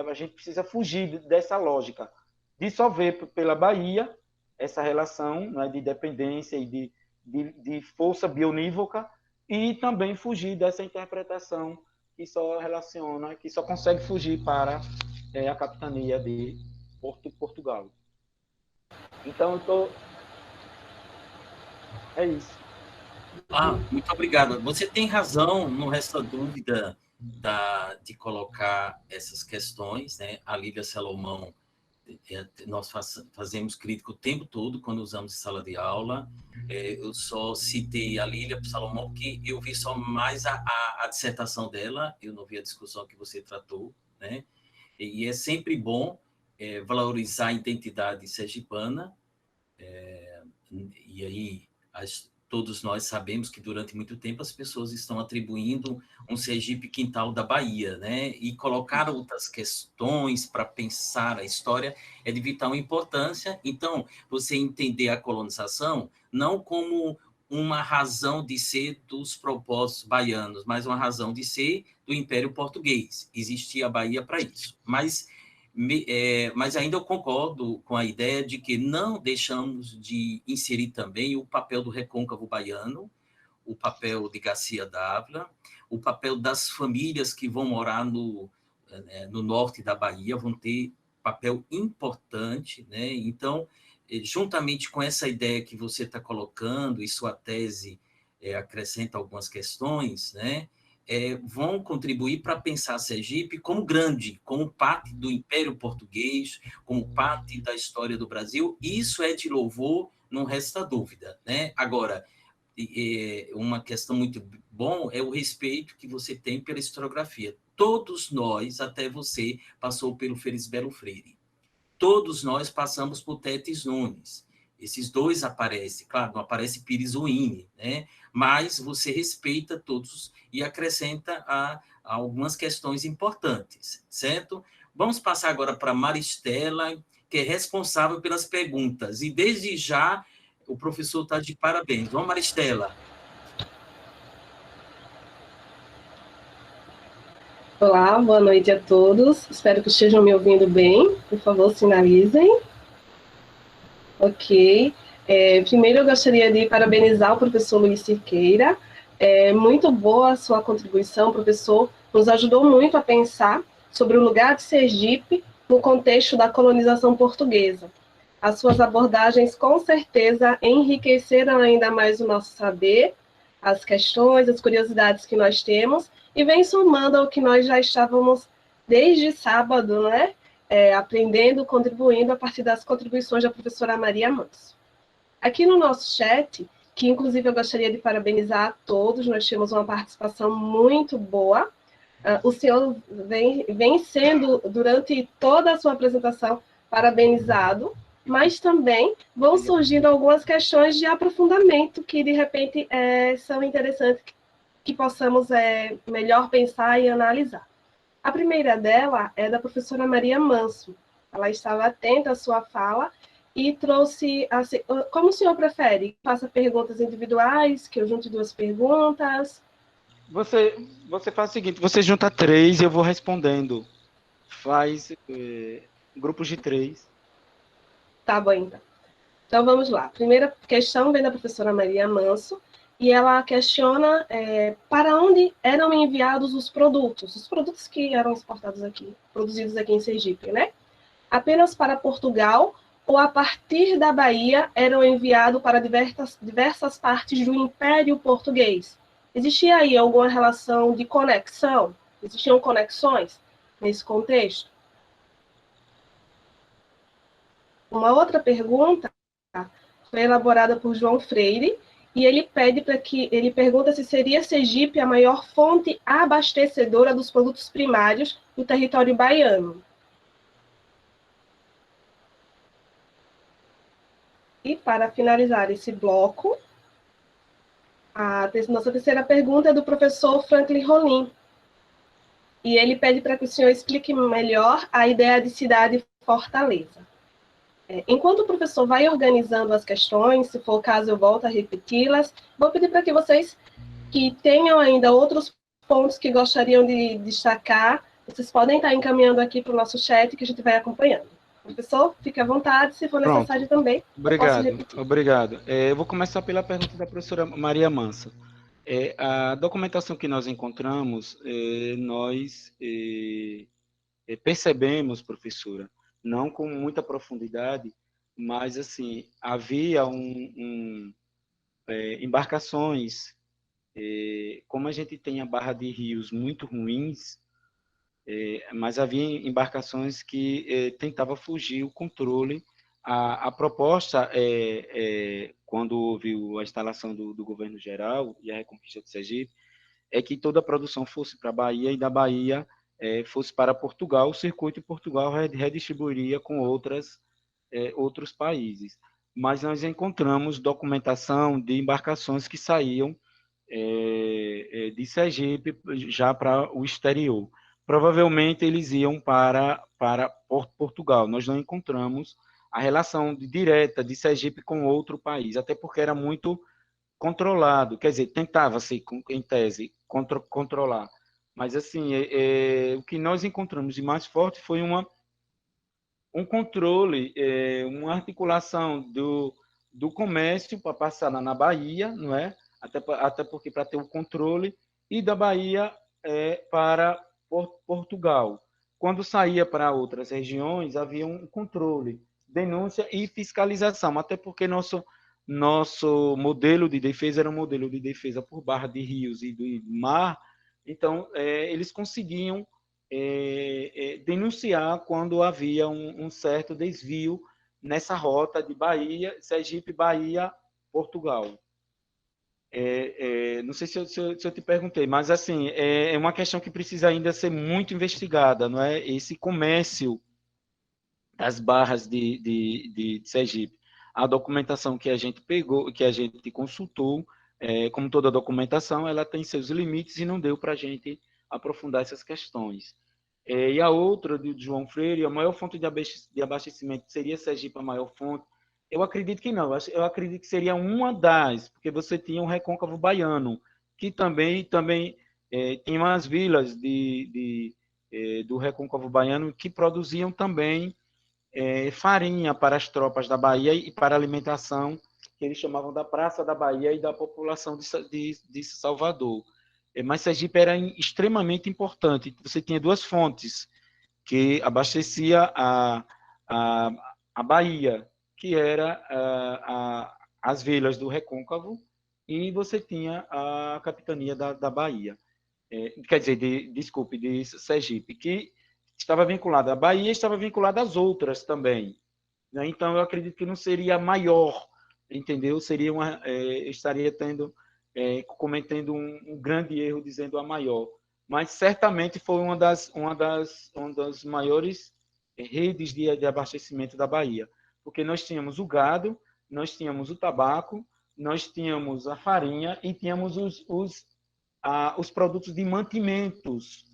a gente precisa fugir dessa lógica, de só ver pela Bahia essa relação, né, de dependência e de força bionívoca, e também fugir dessa interpretação que só relaciona, que só consegue fugir para a capitania de Portugal. Então, é isso. Muito obrigado. Você tem razão, não resta dúvida de colocar essas questões, né? A Lília Salomão, nós fazemos crítica o tempo todo quando usamos em sala de aula. Eu só citei a Lília Salomão porque eu vi só mais a dissertação dela, eu não vi a discussão que você tratou, né? E é sempre bom valorizar a identidade sergipana, e aí todos nós sabemos que durante muito tempo as pessoas estão atribuindo um Sergipe quintal da Bahia, né? E colocar outras questões para pensar a história é de vital importância. Então, você entender a colonização não como uma razão de ser dos propósitos baianos, mas uma razão de ser do Império Português. Existia a Bahia para isso. Mas ainda eu concordo com a ideia de que não deixamos de inserir também o papel do recôncavo baiano, o papel de Garcia Dávila, o papel das famílias que vão morar no norte da Bahia, vão ter papel importante, né? Então, juntamente com essa ideia que você está colocando, e sua tese acrescenta algumas questões, né? Vão contribuir para pensar Sergipe como grande, como parte do Império Português, como parte da história do Brasil. Isso é de louvor, não resta dúvida, né? Agora, uma questão muito bom é o respeito que você tem pela historiografia. Todos nós, até você, passou pelo Felisbelo Freire. Todos nós passamos por Tétis Nunes. Esses dois aparecem, claro, não aparece Pires Uine, né? Mas você respeita todos e acrescenta a algumas questões importantes, certo? Vamos passar agora para Maristela, que é responsável pelas perguntas. E desde já, o professor está de parabéns. Vamos, Maristela. Olá, boa noite a todos. Espero que estejam me ouvindo bem. Por favor, sinalizem. Ok. Primeiro, eu gostaria de parabenizar o professor Luiz Cirqueira. Muito boa a sua contribuição, professor. Nos ajudou muito a pensar sobre o lugar de Sergipe no contexto da colonização portuguesa. As suas abordagens, com certeza, enriqueceram ainda mais o nosso saber, as questões, as curiosidades que nós temos, e vem somando ao que nós já estávamos desde sábado, né? Aprendendo, contribuindo a partir das contribuições da professora Maria Manso. Aqui no nosso chat, que inclusive eu gostaria de parabenizar a todos, nós temos uma participação muito boa. O senhor vem sendo, durante toda a sua apresentação, parabenizado, mas também vão surgindo algumas questões de aprofundamento que, de repente, são interessantes que possamos melhor pensar e analisar. A primeira dela é da professora Maria Manso. Ela estava atenta à sua fala e trouxe, assim, como o senhor prefere? Faça perguntas individuais, que eu junte duas perguntas? Você faz o seguinte, você junta 3 e eu vou respondendo. Faz grupos de 3. Tá bom, então. Então, vamos lá. A primeira questão vem da professora Maria Manso, e ela questiona para onde eram enviados os produtos que eram exportados aqui, produzidos aqui em Sergipe, né? Apenas para Portugal ou a partir da Bahia eram enviados para diversas partes do Império Português? Existia aí alguma relação de conexão? Existiam conexões nesse contexto? Uma outra pergunta foi elaborada por João Freire, e ele pergunta se seria Sergipe a maior fonte abastecedora dos produtos primários do território baiano. E para finalizar esse bloco, nossa terceira pergunta é do professor Franklin Rolim, e ele pede para que o senhor explique melhor a ideia de cidade fortaleza. Enquanto o professor vai organizando as questões, se for o caso eu volto a repeti-las, vou pedir para que vocês que tenham ainda outros pontos que gostariam de destacar, vocês podem estar encaminhando aqui para o nosso chat que a gente vai acompanhando. Professor, fique à vontade, se for necessário também. Obrigado. Eu vou começar pela pergunta da professora Maria Mansa. A documentação que nós encontramos, nós percebemos, professora, não com muita profundidade, mas assim, havia embarcações, como a gente tem a barra de rios muito ruins, mas havia embarcações que tentavam fugir o controle. A proposta, quando houve a instalação do governo geral e a reconquista de Sergipe, é que toda a produção fosse para a Bahia e da Bahia fosse para Portugal. O circuito de Portugal redistribuiria com outros países. Mas nós encontramos documentação de embarcações que saíam de Sergipe já para o exterior. Provavelmente eles iam para Portugal. Nós não encontramos a relação direta de Sergipe com outro país, até porque era muito controlado, quer dizer, tentava-se, em tese, controlar. Mas, assim, o que nós encontramos de mais forte foi um controle, uma articulação do comércio para passar lá na Bahia, não é? Até porque para ter o controle, e da Bahia para Portugal. Quando saía para outras regiões, havia um controle, denúncia e fiscalização, até porque nosso modelo de defesa era um modelo de defesa por barra de rios e do mar, então eles conseguiam denunciar quando havia um certo desvio nessa rota de Bahia, Sergipe, Bahia, Portugal. Não sei se eu te perguntei, mas assim, é uma questão que precisa ainda ser muito investigada, não é? Esse comércio das barras de Sergipe. A documentação que a gente pegou, que a gente consultou, como toda documentação, ela tem seus limites e não deu para a gente aprofundar essas questões. E a outra, de João Freire, a maior fonte de abastecimento seria Sergipe a maior fonte? Eu acredito que não, eu acredito que seria uma das, porque você tinha o Recôncavo Baiano, que também tinha umas vilas do Recôncavo Baiano que produziam também farinha para as tropas da Bahia e para a alimentação, que eles chamavam da Praça da Bahia e da população de Salvador. Mas Sergipe era extremamente importante. Você tinha duas fontes que abastecia a Bahia, que era as vilas do Recôncavo, e você tinha a capitania da Bahia. Quer dizer, de Sergipe, que estava vinculada à Bahia e estava vinculada às outras também. Né? Então, eu acredito que não seria maior, entendeu? Estaria cometendo um grande erro dizendo a maior. Mas certamente foi uma das maiores redes de abastecimento da Bahia, porque nós tínhamos o gado, nós tínhamos o tabaco, nós tínhamos a farinha e tínhamos os produtos de mantimentos.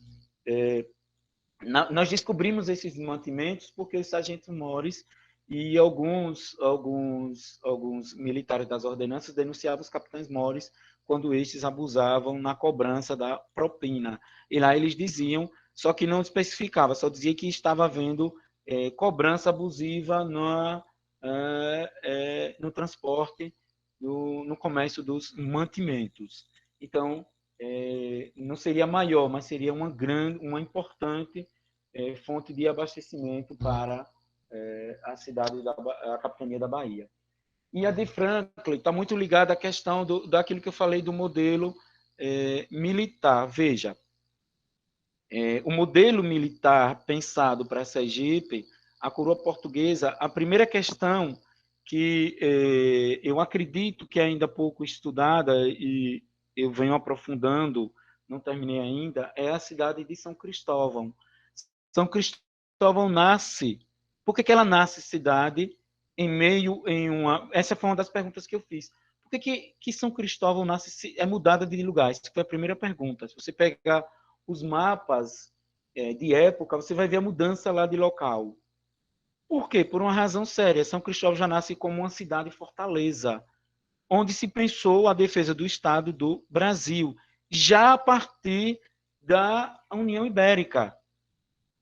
Nós descobrimos esses mantimentos porque os sargentos mores e alguns militares das ordenanças denunciavam os capitães mores quando estes abusavam na cobrança da propina. E lá eles diziam, só que não especificava, só dizia que estava havendo cobrança abusiva no transporte, no comércio dos mantimentos. Então, não seria maior, mas seria uma importante fonte de abastecimento para a capitania da Bahia. E a de Franklin está muito ligada à questão daquilo que eu falei do modelo militar. Veja, o modelo militar pensado para Sergipe, a coroa portuguesa, a primeira questão que eu acredito que é ainda pouco estudada e eu venho aprofundando, não terminei ainda, é a cidade de São Cristóvão. São Cristóvão nasce... Por que ela nasce cidade em meio em uma... Essa foi uma das perguntas que eu fiz. Por que São Cristóvão nasce, é mudada de lugar? Essa foi a primeira pergunta. Se você pegar os mapas de época, você vai ver a mudança lá de local. Por quê? Por uma razão séria. São Cristóvão já nasce como uma cidade-fortaleza, onde se pensou a defesa do Estado do Brasil, já a partir da União Ibérica,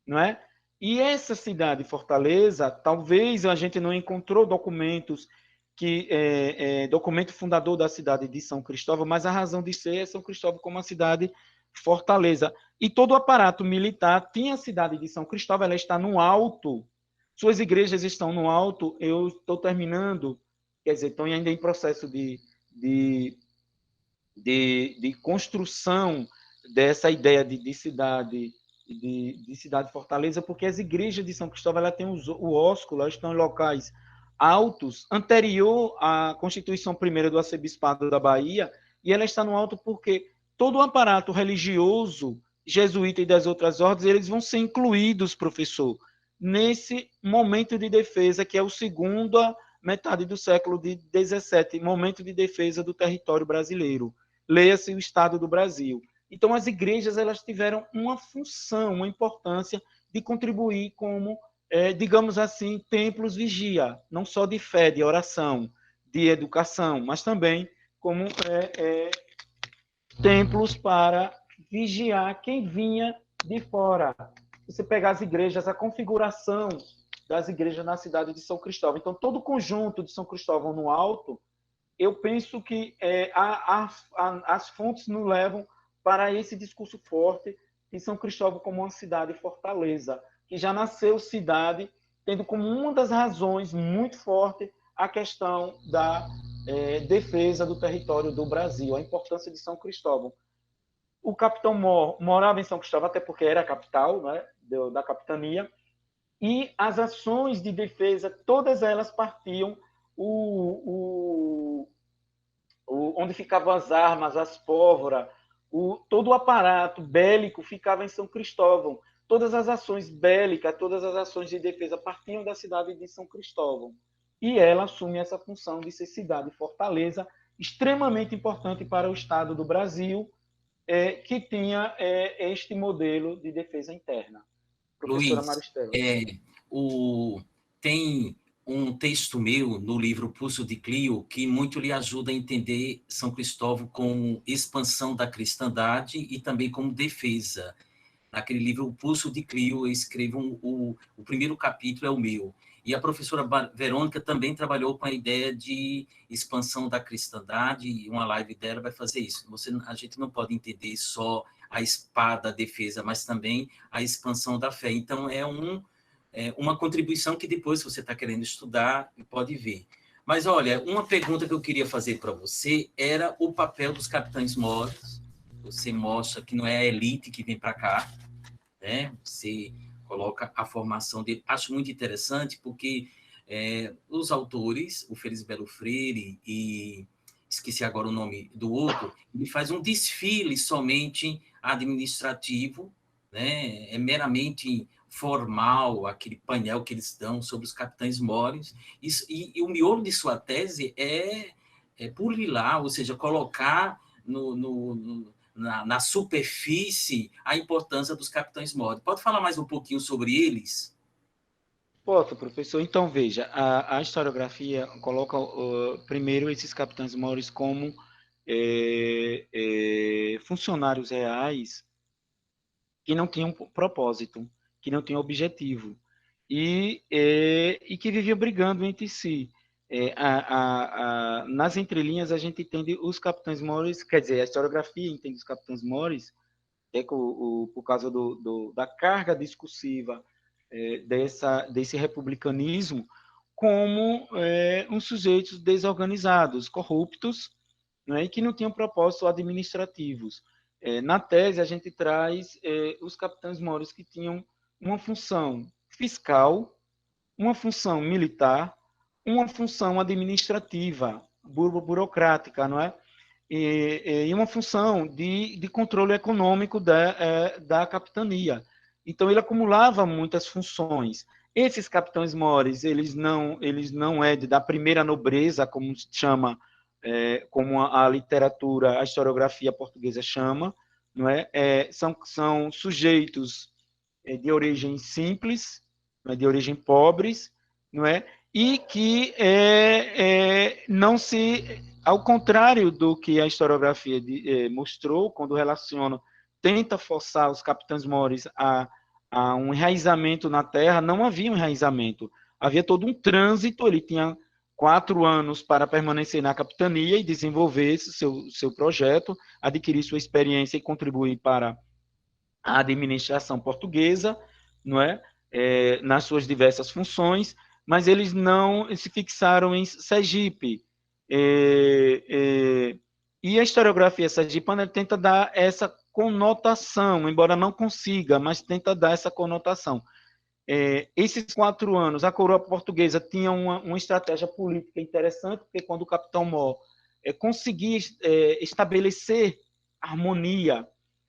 não é? E essa cidade-fortaleza, talvez a gente não encontrou documentos documento fundador da cidade de São Cristóvão, mas a razão de ser é São Cristóvão como uma cidade fortaleza. E todo o aparato militar tinha a cidade de São Cristóvão, ela está no alto, suas igrejas estão no alto, eu estou terminando, quer dizer, estão ainda em processo de construção dessa ideia de cidade de cidade fortaleza, porque as igrejas de São Cristóvão ela tem o ósculo, elas estão em locais altos, anterior à Constituição Primeira do Arcebispado da Bahia, e ela está no alto porque todo o aparato religioso, jesuíta e das outras ordens, eles vão ser incluídos, professor, nesse momento de defesa, que é o segunda metade do século XVII, momento de defesa do território brasileiro. Leia-se o Estado do Brasil. Então, as igrejas elas tiveram uma função, uma importância de contribuir como digamos assim, templos vigia, não só de fé, de oração, de educação, mas também como templos para vigiar quem vinha de fora. Se você pegar as igrejas, a configuração das igrejas na cidade de São Cristóvão. Então, todo o conjunto de São Cristóvão no alto, eu penso que as fontes nos levam para esse discurso forte de São Cristóvão como uma cidade fortaleza, que já nasceu cidade, tendo como uma das razões muito forte a questão da defesa do território do Brasil, a importância de São Cristóvão. O capitão Mor morava em São Cristóvão, até porque era a capital, né, da capitania, e as ações de defesa, todas elas partiam onde ficavam as armas, as pólvora, todo o aparato bélico ficava em São Cristóvão. Todas as ações bélicas, todas as ações de defesa partiam da cidade de São Cristóvão. E ela assume essa função de ser cidade-fortaleza, extremamente importante para o Estado do Brasil, que tinha este modelo de defesa interna. Professora Luiz, Maristela. Tem um texto meu no livro Pulso de Clio que muito lhe ajuda a entender São Cristóvão como expansão da cristandade e também como defesa. Naquele livro, O Pulso de Clio, eu escrevo o primeiro capítulo é o meu. E a professora Verônica também trabalhou com a ideia de expansão da cristandade, e uma live dela vai fazer isso. A gente não pode entender só a espada, a defesa, mas também a expansão da fé. Então, uma contribuição que depois, se você está querendo estudar, pode ver. Mas, olha, uma pergunta que eu queria fazer para você era o papel dos capitães moros. Você mostra que não é a elite que vem para cá, né? Você coloca a formação dele. Acho muito interessante, porque os autores, o Felisberto Freire e esqueci agora o nome do outro, ele faz um desfile somente administrativo, né? É meramente formal, aquele painel que eles dão sobre os capitães móris, e o miolo de sua tese é burilar, ou seja, colocar na superfície a importância dos capitães móris. Pode falar mais um pouquinho sobre eles? Posso, professor. Então, veja, a historiografia coloca primeiro esses capitães móris como funcionários reais que não tinham propósito, que não tinham objetivo, e que viviam brigando entre si. Nas entrelinhas, a gente entende os capitães móris, quer dizer, a historiografia entende os capitães móris por causa da carga discursiva desse republicanismo, como uns sujeitos desorganizados, corruptos, né, e que não tinham propósitos administrativos. Na tese, a gente traz os capitães móris que tinham uma função fiscal, uma função militar, uma função administrativa, burocrática, não é? E uma função de controle econômico da capitania. Então, ele acumulava muitas funções. Esses capitães-mores, eles não é da primeira nobreza, como se chama, como a literatura, a historiografia portuguesa chama, não é? São sujeitos de origem simples, de origem pobres, não é? E que não se, ao contrário do que a historiografia mostrou, quando relaciona, tenta forçar os capitães-mores a um enraizamento na terra, não havia um enraizamento, havia todo um trânsito, ele tinha 4 anos para permanecer na capitania e desenvolver seu projeto, adquirir sua experiência e contribuir para a administração portuguesa, não é? Nas suas diversas funções, mas eles não se fixaram em Sergipe. E a historiografia sergipana tenta dar essa conotação, embora não consiga, mas tenta dar essa conotação. Esses 4 anos, a coroa portuguesa tinha uma estratégia política interessante, porque quando o capitão Mor conseguia estabelecer harmonia,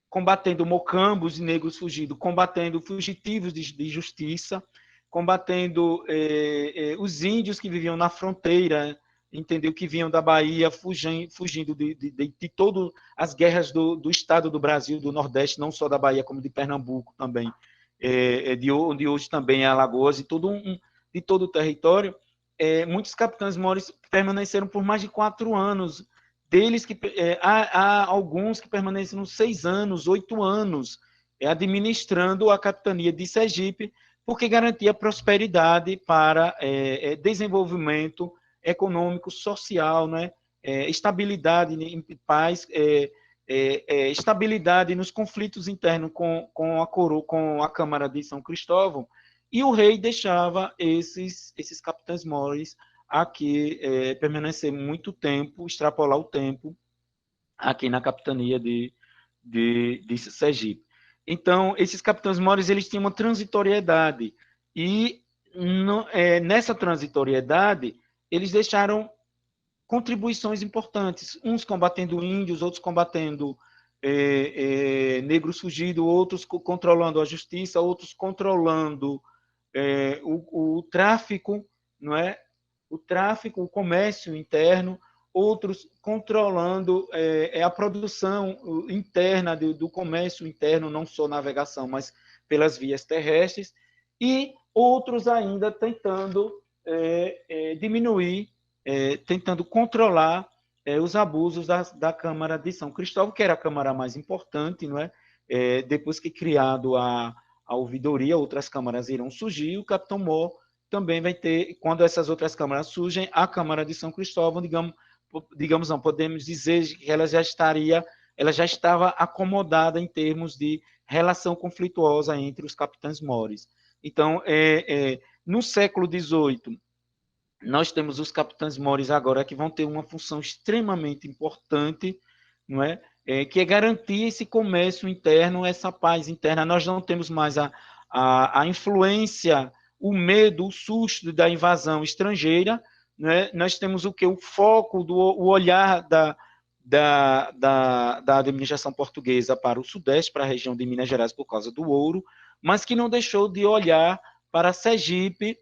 combatendo mocambos e negros fugidos, combatendo fugitivos de justiça, combatendo os índios que viviam na fronteira, entendeu, que vinham da Bahia, fugindo de todas as guerras do estado do Brasil, do Nordeste, não só da Bahia, como de Pernambuco também, de onde hoje também é Alagoas, e de todo o território. Muitos capitães-mores permaneceram por mais de 4 anos, deles que há alguns que permaneceram 6 anos, 8 anos, administrando a capitania de Sergipe, porque garantia prosperidade para desenvolvimento econômico, social, né? Estabilidade em paz, estabilidade nos conflitos internos com a coroa, com a Câmara de São Cristóvão, e o rei deixava esses capitães-mores aqui permanecer muito tempo, extrapolar o tempo aqui na capitania de Sergipe. Então, esses capitães-mores, eles tinham uma transitoriedade, e nessa transitoriedade, eles deixaram contribuições importantes, uns combatendo índios, outros combatendo negros fugidos, outros controlando a justiça, outros controlando o tráfico, não é? O tráfico, o comércio interno, outros controlando a produção interna do comércio interno, não só navegação, mas pelas vias terrestres, e outros ainda tentando diminuir, tentando controlar os abusos da Câmara de São Cristóvão, que era a Câmara mais importante, não é? Depois que criado a ouvidoria, outras câmaras irão surgir, o Capitão Mor também vai ter, quando essas outras câmaras surgem, a Câmara de São Cristóvão, digamos não, podemos dizer que ela já estava acomodada em termos de relação conflituosa entre os capitães-mores. Então, no século XVIII, nós temos os capitães-mores agora que vão ter uma função extremamente importante, não é? Que é garantir esse comércio interno, essa paz interna. Nós não temos mais a influência, o medo, o susto da invasão estrangeira, né? Nós temos o que? O foco, o olhar da administração portuguesa para o Sudeste, para a região de Minas Gerais, por causa do ouro, mas que não deixou de olhar para Sergipe,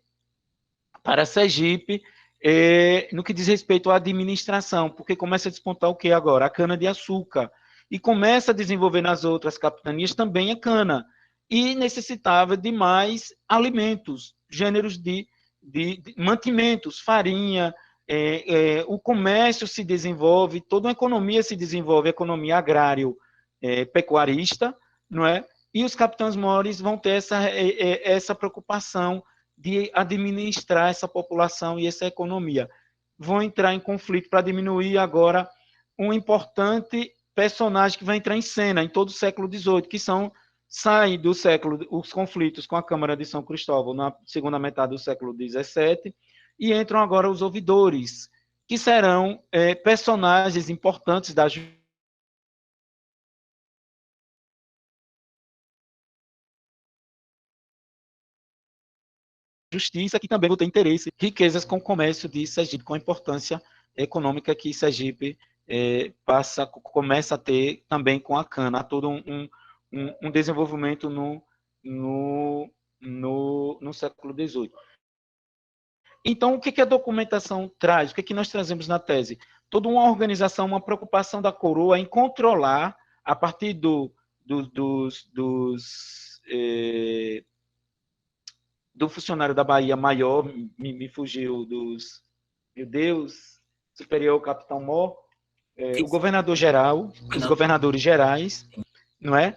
no que diz respeito à administração, porque começa a despontar o que agora? A cana-de-açúcar. E começa a desenvolver nas outras capitanias também a cana. E necessitava de mais alimentos, gêneros de mantimentos, farinha, o comércio se desenvolve, toda a economia se desenvolve, a economia agrário-pecuarista, não é? E os capitães-mores vão ter essa preocupação de administrar essa população e essa economia. Vão entrar em conflito para diminuir agora um importante personagem que vai entrar em cena em todo o século XVIII, que saem do século, os conflitos com a Câmara de São Cristóvão na segunda metade do século XVII, e entram agora os ouvidores, que serão personagens importantes da justiça, que também vou ter interesse, riquezas com o comércio de Sergipe, com a importância econômica que Sergipe começa a ter também com a cana, há todo um desenvolvimento no século XVIII. Então, o que a documentação traz? O que nós trazemos na tese? Toda uma organização, uma preocupação da coroa em controlar, a partir do funcionário da Bahia Maior, me fugiu meu Deus, superior capitão Mó, o governador geral, os governadores gerais, não é?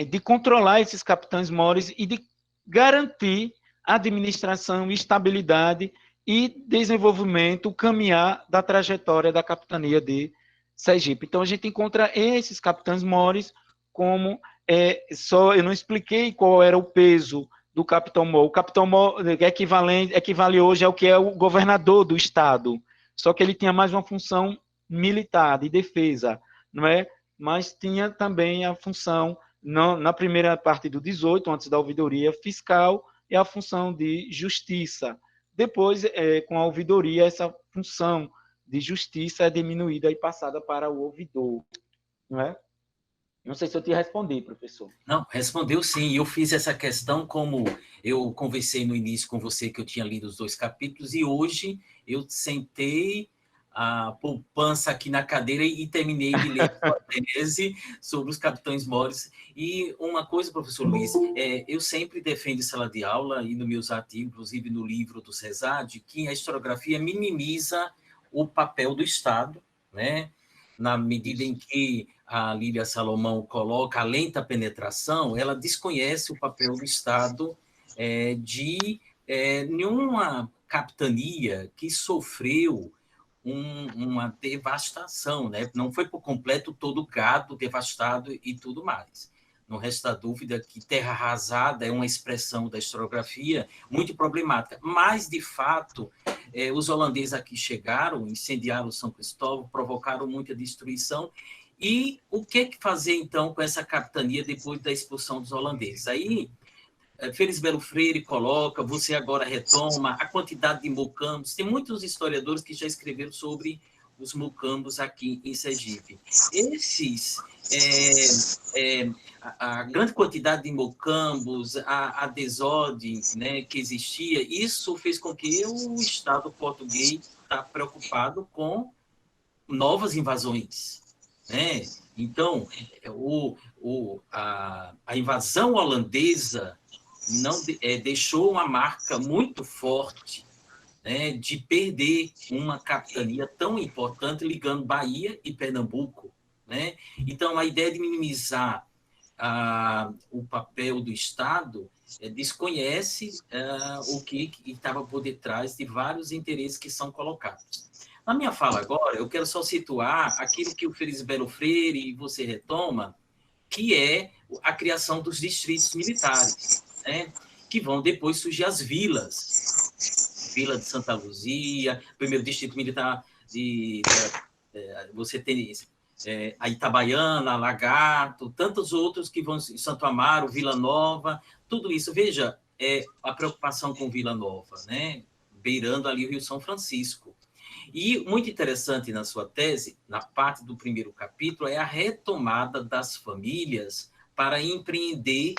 De controlar esses capitães mores e de garantir administração, estabilidade e desenvolvimento, o caminhar da trajetória da capitania de Sergipe. Então, a gente encontra esses capitães mores como... eu não expliquei qual era o peso do capitão mor. O capitão mor equivale hoje ao que é o governador do estado, só que ele tinha mais uma função militar, de defesa, não é? Mas tinha também a função, na primeira parte do 18, antes da ouvidoria fiscal, é a função de justiça. Depois, com a ouvidoria, essa função de justiça é diminuída e passada para o ouvidor, não é? Não sei se eu te respondi, professor. Não, respondeu sim. Eu fiz essa questão como eu conversei no início com você, que eu tinha lido os 2 capítulos, e hoje eu sentei a poupança aqui na cadeira e terminei de ler a tese sobre os capitães mores. E uma coisa, professor Luiz, eu sempre defendo em sala de aula e nos meus artigos, inclusive no livro do CESAD, que a historiografia minimiza o papel do Estado, né? Na medida em que a Lília Salomão coloca a lenta penetração, ela desconhece o papel do Estado de nenhuma capitania que sofreu uma devastação, né? Não foi por completo todo o gado devastado e tudo mais. Não resta dúvida que terra arrasada é uma expressão da historiografia muito problemática, mas, de fato, os holandeses aqui chegaram, incendiaram São Cristóvão, provocaram muita destruição. E o que fazer, então, com essa capitania depois da expulsão dos holandeses? Aí, Félix Belo Freire coloca, você agora retoma, a quantidade de mocambos. Tem muitos historiadores que já escreveram sobre os mocambos aqui em Sergipe. A grande quantidade de mocambos, a desordem, né, que existia, isso fez com que o Estado português está preocupado com novas invasões, né? Então, a invasão holandesa deixou uma marca muito forte, né, de perder uma capitania tão importante ligando Bahia e Pernambuco, né? Então, a ideia de minimizar o papel do Estado desconhece o que estava por detrás de vários interesses que são colocados. Na minha fala agora, eu quero só situar aquilo que o Félix Belo Freire e você retoma, que é a criação dos distritos militares, né? Que vão depois surgir as vilas. Vila de Santa Luzia, primeiro distrito militar você tem a Itabaiana, Lagarto, tantos outros que vão em Santo Amaro, Vila Nova, tudo isso. Veja, a preocupação com Vila Nova, né? Beirando ali o Rio São Francisco. E muito interessante na sua tese, na parte do primeiro capítulo, é a retomada das famílias para empreender,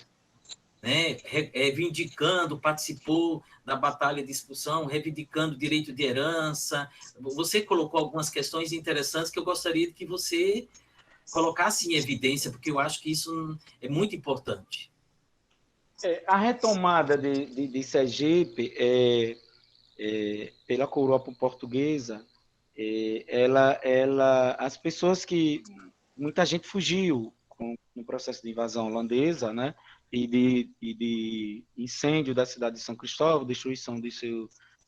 né, reivindicando, participou da batalha de expulsão, reivindicando direito de herança. Você colocou algumas questões interessantes que eu gostaria que você colocasse em evidência, porque eu acho que isso é muito importante. A retomada de Sergipe pela coroa portuguesa, as pessoas que... Muita gente fugiu no processo de invasão holandesa, né? E de incêndio da cidade de São Cristóvão, destruição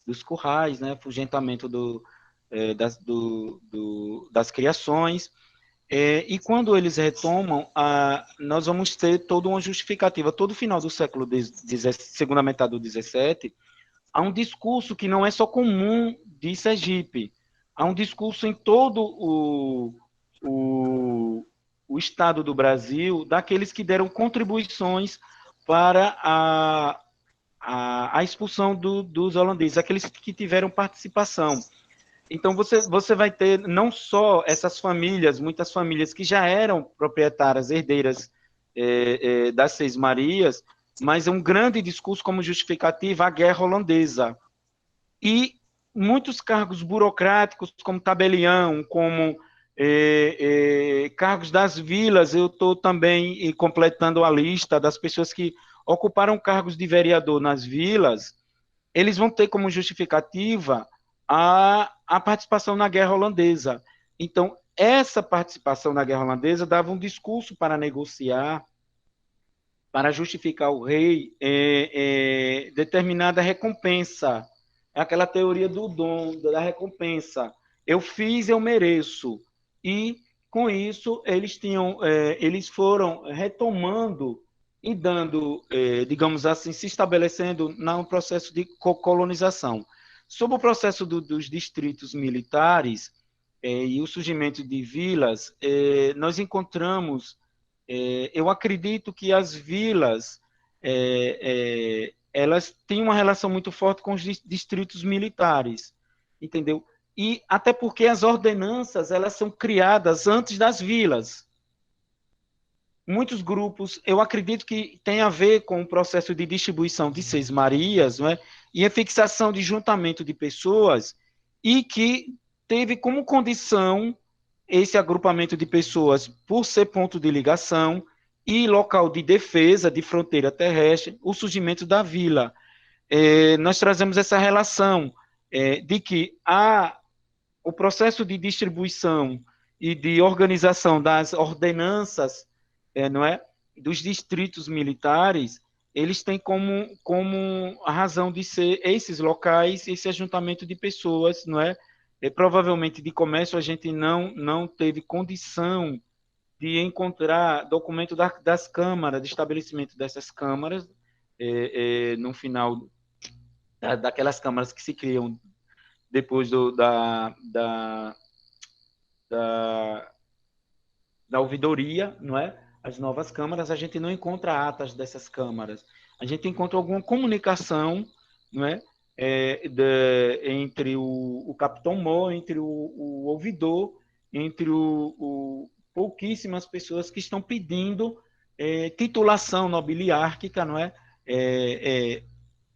dos currais, né? Afugentamento das criações. E quando eles retomam, nós vamos ter toda uma justificativa. Todo final do século XVII, segunda metade do XVII, há um discurso que não é só comum de Sergipe. Há um discurso em todo o estado do Brasil, daqueles que deram contribuições para a a expulsão dos holandeses, aqueles que tiveram participação. Então, você vai ter não só essas famílias, muitas famílias que já eram proprietárias, herdeiras das Seis Marias, mas é um grande discurso como justificativa à guerra holandesa. E muitos cargos burocráticos, como tabelião, como cargos das vilas, eu estou também completando a lista das pessoas que ocuparam cargos de vereador nas vilas, eles vão ter como justificativa a participação na guerra holandesa. Então, essa participação na guerra holandesa dava um discurso para negociar, para justificar ao rei determinada recompensa. Aquela teoria do dom, da recompensa. Eu fiz, eu mereço. E, com isso, eles foram retomando e dando, digamos assim, se estabelecendo no processo de colonização. Sobre o processo dos distritos militares e o surgimento de vilas, nós encontramos, eu acredito que as vilas, elas têm uma relação muito forte com os distritos militares, entendeu? E até porque as ordenanças, elas são criadas antes das vilas. Muitos grupos, eu acredito que tem a ver com o processo de distribuição de Seis Marias, não é? E a fixação de juntamento de pessoas, e que teve como condição esse agrupamento de pessoas, por ser ponto de ligação e local de defesa de fronteira terrestre, o surgimento da vila. Nós trazemos essa relação de que o processo de distribuição e de organização das ordenanças, não é, dos distritos militares, eles têm como a razão de ser esses locais, esse ajuntamento de pessoas, não é? Provavelmente de comércio a gente não teve condição de encontrar documento das câmaras, de estabelecimento dessas câmaras, no final daquelas câmaras que se criam depois da ouvidoria, não é? As novas câmaras, a gente não encontra atas dessas câmaras. A gente encontra alguma comunicação, não é? Entre o capitão-mor, entre o ouvidor, entre pouquíssimas pessoas que estão pedindo titulação nobiliárquica, não é?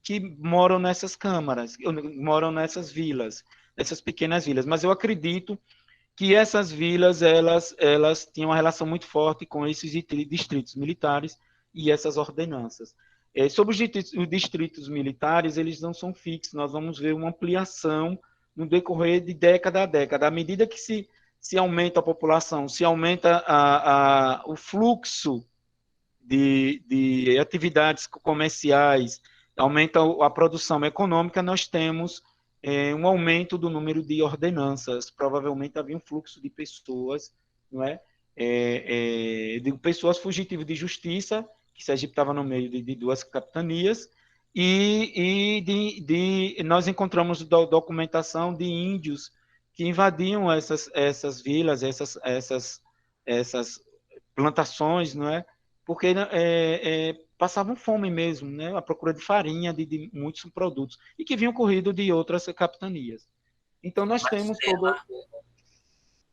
Que moram nessas câmaras, moram nessas vilas, nessas pequenas vilas. Mas eu acredito que essas vilas, elas tinham uma relação muito forte com esses distritos militares e essas ordenanças. Sobre os distritos militares, eles não são fixos, nós vamos ver uma ampliação no decorrer de década a década. À medida que se aumenta a população, se aumenta o fluxo de atividades comerciais, aumenta a produção econômica, nós temos um aumento do número de ordenanças. Provavelmente havia um fluxo de pessoas, não é? De pessoas fugitivas de justiça, que Sergipe estava no meio de duas capitanias, e nós encontramos documentação de índios que invadiam essas vilas, essas plantações, não é? Porque passavam fome mesmo, né? A procura de farinha, de muitos produtos, e que vinham corrido de outras capitanias. Então, nós temos todo...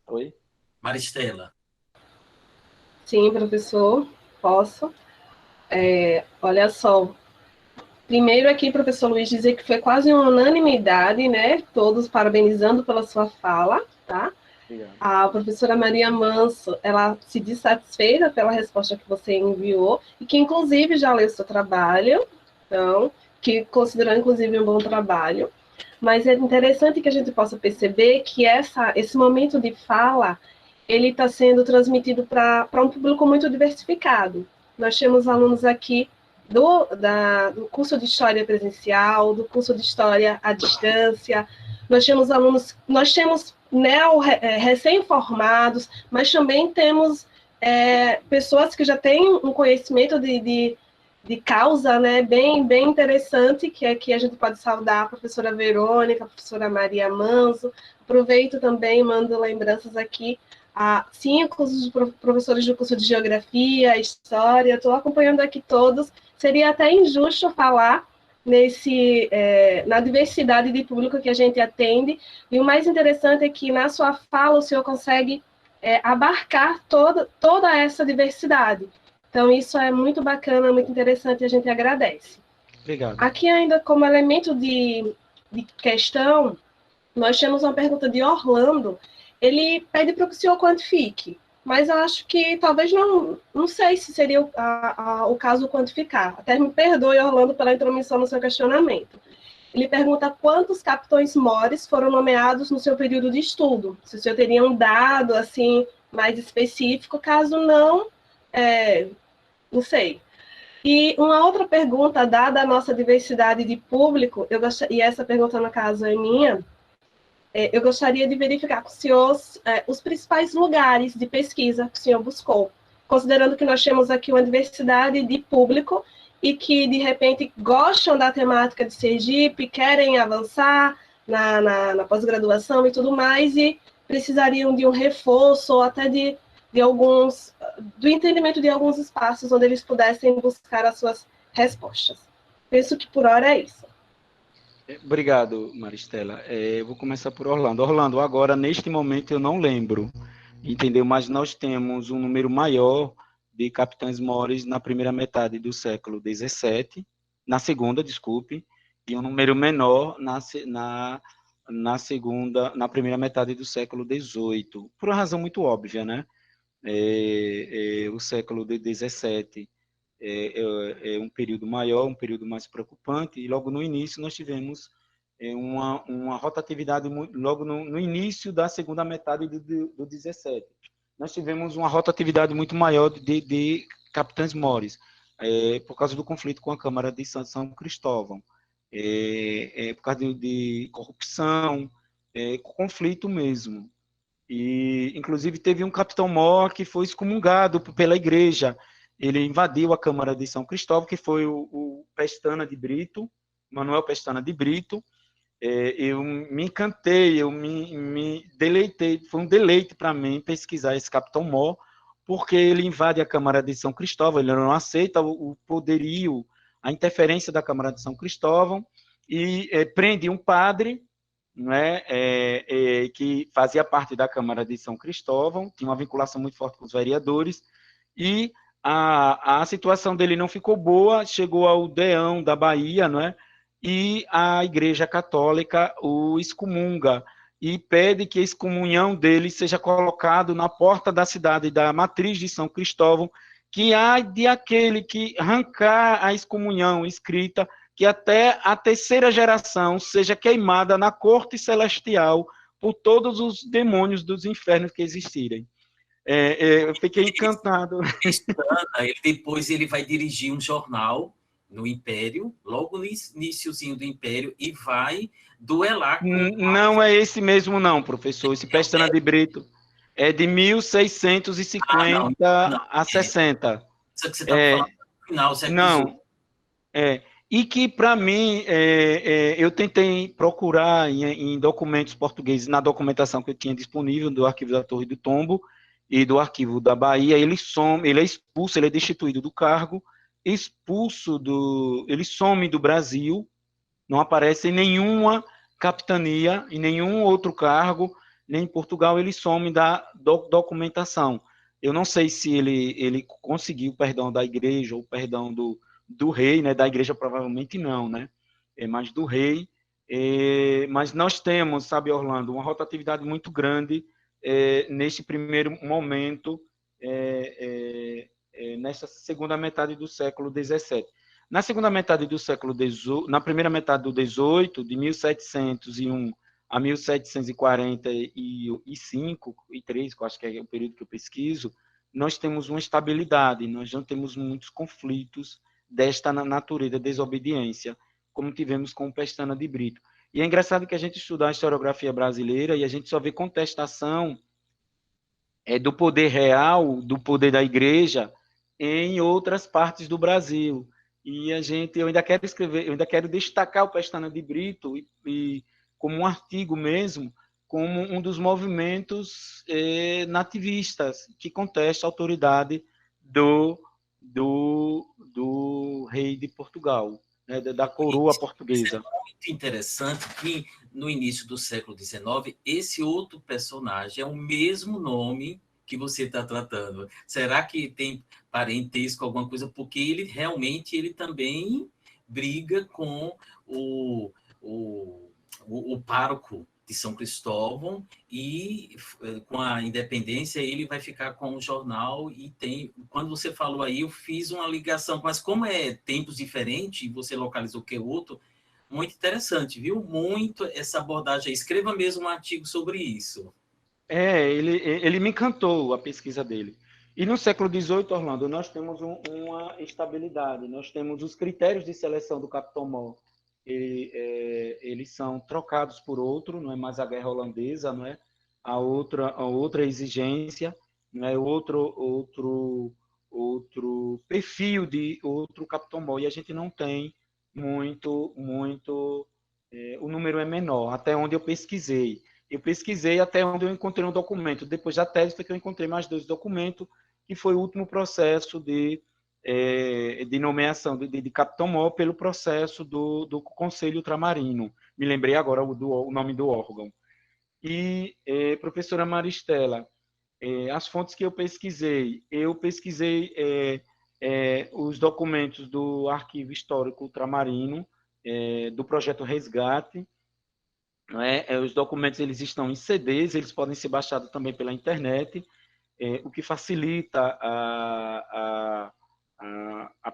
Oi? Maristela. Sim, professor, posso. Olha só, primeiro aqui, professor Luiz, dizer que foi quase uma unanimidade, né? Todos parabenizando pela sua fala, tá? A professora Maria Manso, ela se diz satisfeita pela resposta que você enviou, e que inclusive já leu seu trabalho, então, que considerou inclusive um bom trabalho, mas é interessante que a gente possa perceber que esse momento de fala, ele está sendo transmitido para um público muito diversificado. Nós temos alunos aqui do curso de História presencial, do curso de História à distância, nós temos alunos, recém-formados, mas também temos pessoas que já têm um conhecimento de causa, né, bem interessante, que aqui a gente pode saudar a professora Verônica, a professora Maria Manso. Aproveito também, mando lembranças aqui a 5 professores do curso de Geografia, História, estou acompanhando aqui todos. Seria até injusto falar na diversidade de público que a gente atende, e o mais interessante é que na sua fala o senhor consegue abarcar toda essa diversidade. Então, isso é muito bacana, muito interessante, e a gente agradece. Obrigado. Aqui, ainda como elemento de questão, nós temos uma pergunta de Orlando. Ele pede para que o senhor quantifique, mas eu acho que talvez não sei se seria o caso quantificar. Até me perdoe, Orlando, pela intromissão no seu questionamento. Ele pergunta quantos capitães mores foram nomeados no seu período de estudo. Se o senhor teria um dado assim, mais específico, caso não, não sei. E uma outra pergunta, dada a nossa diversidade de público, e essa pergunta, no caso, é minha, eu gostaria de verificar com o senhor os principais lugares de pesquisa que o senhor buscou, considerando que nós temos aqui uma diversidade de público e que, de repente, gostam da temática de Sergipe, querem avançar na pós-graduação e tudo mais, e precisariam de um reforço ou até do entendimento de alguns espaços onde eles pudessem buscar as suas respostas. Penso que por hora é isso. Obrigado, Maristela. Eu vou começar por Orlando. Orlando, agora, neste momento, eu não lembro, entendeu? Mas nós temos um número maior de capitães mores na primeira metade do século XVII, na segunda, desculpe, e um número menor na primeira metade do século XVIII, por uma razão muito óbvia, né? O século XVII é um período maior, um período mais preocupante, e logo no início nós tivemos uma rotatividade, logo no início da segunda metade do 17. Nós tivemos uma rotatividade muito maior de capitães mores, por causa do conflito com a Câmara de São Cristóvão, por causa de corrupção, conflito mesmo. E, inclusive, teve um capitão-mor que foi excomungado pela igreja. Ele invadiu a Câmara de São Cristóvão, que foi o Pestana de Brito, Manuel Pestana de Brito. Eu me encantei, eu me deleitei, foi um deleite para mim pesquisar esse capitão-mor, porque ele invade a Câmara de São Cristóvão, ele não aceita o poderio, a interferência da Câmara de São Cristóvão, e prende um padre, né, que fazia parte da Câmara de São Cristóvão, tinha uma vinculação muito forte com os vereadores, e a situação dele não ficou boa, chegou ao Deão da Bahia, não é? E a Igreja Católica o excomunga e pede que a excomunhão dele seja colocado na porta da cidade da matriz de São Cristóvão, que há de aquele que arrancar a excomunhão escrita, que até a terceira geração seja queimada na corte celestial por todos os demônios dos infernos que existirem. Eu fiquei encantado. Depois ele vai dirigir um jornal no Império, logo no iniciozinho do Império, e vai duelar com... Não é esse mesmo não, professor. Esse Pestana de Brito é de 1650 a 60. Isso que você estava falando no final, século não, e que, para mim, eu tentei procurar em documentos portugueses, na documentação que eu tinha disponível do Arquivo da Torre do Tombo e do Arquivo da Bahia, ele é expulso, ele é destituído do cargo, ele some do Brasil, não aparece em nenhuma capitania, em nenhum outro cargo, nem em Portugal, ele some da documentação. Eu não sei se ele conseguiu o perdão da igreja, ou o perdão do rei, né? Da igreja provavelmente não, né? Mas do rei. Mas nós temos, sabe, Orlando, uma rotatividade muito grande neste primeiro momento, nessa segunda metade do século XVII. Na segunda metade do século XVIII, na primeira metade do XVIII, de 1701 a 1745 e 3, que eu acho que é o período que eu pesquiso, nós temos uma estabilidade, nós não temos muitos conflitos desta natureza, desobediência, como tivemos com o Pestana de Brito. E é engraçado que a gente estuda a historiografia brasileira e a gente só vê contestação do poder real, do poder da igreja, em outras partes do Brasil. E eu ainda quero escrever, eu ainda quero destacar o Pestana de Brito e como um artigo mesmo, como um dos movimentos nativistas que contesta a autoridade do rei de Portugal. né, da coroa Isso é portuguesa. muito interessante que, no início do século XIX, esse outro personagem é o mesmo nome que você está tratando. Será que tem parentesco, alguma coisa? Porque ele realmente ele também briga com o, o, o pároco de São Cristóvão e com a independência ele vai ficar com o jornal e tem, quando você falou aí, eu fiz uma ligação, mas como é tempos diferentes e você localizou que é outro, muito interessante, viu? Muito essa abordagem. Escreva mesmo um artigo sobre isso. Ele me encantou, a pesquisa dele. E no século XVIII, Orlando, nós temos uma estabilidade, nós temos os critérios de seleção do Capitão Mor, eles são trocados por outro, não é mais a guerra holandesa, não é a outra exigência, não é outro perfil de outro Capitão Mor, e a gente não tem muito, o número é menor, até onde eu pesquisei. Eu pesquisei até onde eu encontrei um documento. Depois da tese foi que eu encontrei mais 2 documentos, que foi o último processo de nomeação de Capitão Mor pelo processo do Conselho Ultramarino. Me lembrei agora o nome do órgão. E, professora Maristela, as fontes que eu pesquisei os documentos do Arquivo Histórico Ultramarino, do projeto Resgate, não é? Os documentos eles estão em CDs, eles podem ser baixados também pela internet, o que facilita a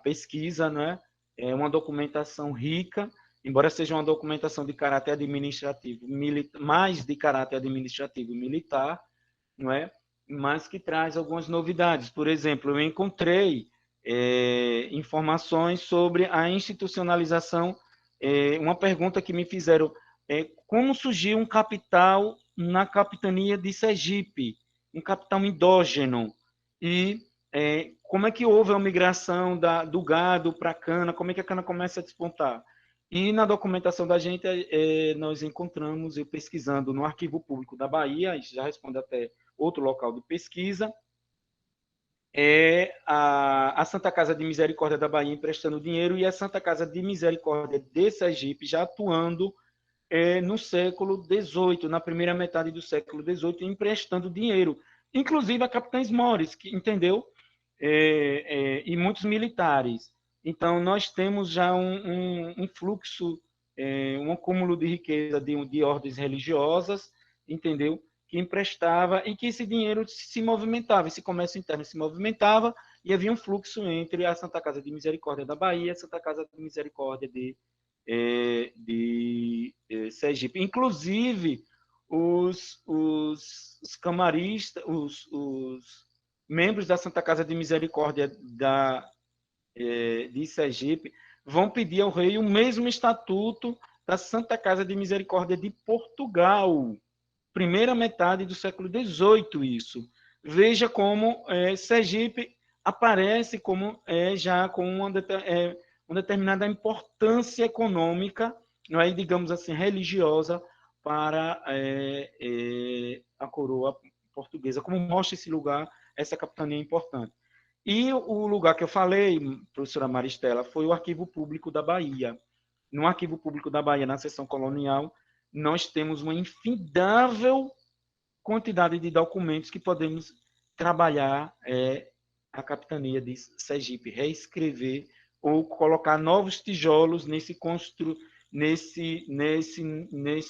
pesquisa, né? É uma documentação rica, embora seja uma documentação de caráter administrativo, mais de caráter administrativo militar, não é? Mas que traz algumas novidades. Por exemplo, eu encontrei informações sobre a institucionalização, uma pergunta que me fizeram, como surgiu um capital na capitania de Sergipe, um capital endógeno, e como é que houve a migração do gado para a cana, como é que a cana começa a despontar. E na documentação da gente, nós encontramos, eu pesquisando no Arquivo Público da Bahia, isso já responde até outro local de pesquisa, a Santa Casa de Misericórdia da Bahia emprestando dinheiro e a Santa Casa de Misericórdia de Sergipe já atuando no século XVIII, na primeira metade do século XVIII, emprestando dinheiro, inclusive a capitães mores, que entendeu? E muitos militares. Então, nós temos já um fluxo, um acúmulo de riqueza de ordens religiosas, entendeu? Que emprestava e que esse dinheiro se movimentava, esse comércio interno se movimentava e havia um fluxo entre a Santa Casa de Misericórdia da Bahia e a Santa Casa de Misericórdia de Sergipe. Inclusive, os camaristas, os membros da Santa Casa de Misericórdia de Sergipe vão pedir ao rei o mesmo estatuto da Santa Casa de Misericórdia de Portugal, primeira metade do século XVIII, isso. Veja como Sergipe aparece como já com uma determinada importância econômica, não é, digamos assim, religiosa para a coroa portuguesa, como mostra esse lugar, essa capitania importante. E o lugar que eu falei, professora Maristela, foi o Arquivo Público da Bahia. No Arquivo Público da Bahia, na seção colonial, nós temos uma infindável quantidade de documentos que podemos trabalhar a capitania de Sergipe, reescrever ou colocar novos tijolos nesse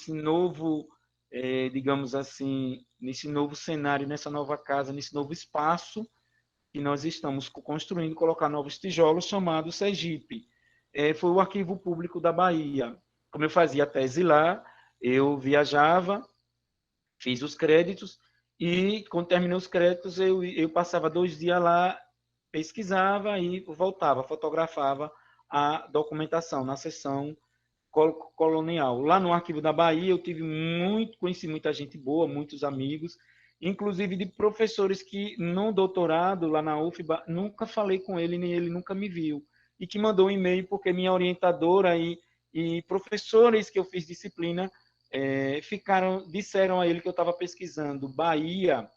novo, digamos assim, nesse novo cenário, nessa nova casa, nesse novo espaço que nós estamos construindo, colocar novos tijolos, chamado Sergipe. Foi o Arquivo Público da Bahia. Como eu fazia a tese lá, eu viajava, fiz os créditos, e quando terminei os créditos, eu passava 2 dias lá, pesquisava e voltava, fotografava a documentação na seção colonial. Lá no Arquivo da Bahia, eu conheci muita gente boa, muitos amigos, inclusive de professores que, no doutorado, lá na UFBA, nunca falei com ele, nem ele nunca me viu, e que mandou um e-mail porque minha orientadora e professores que eu fiz disciplina disseram a ele que eu estava pesquisando Bahia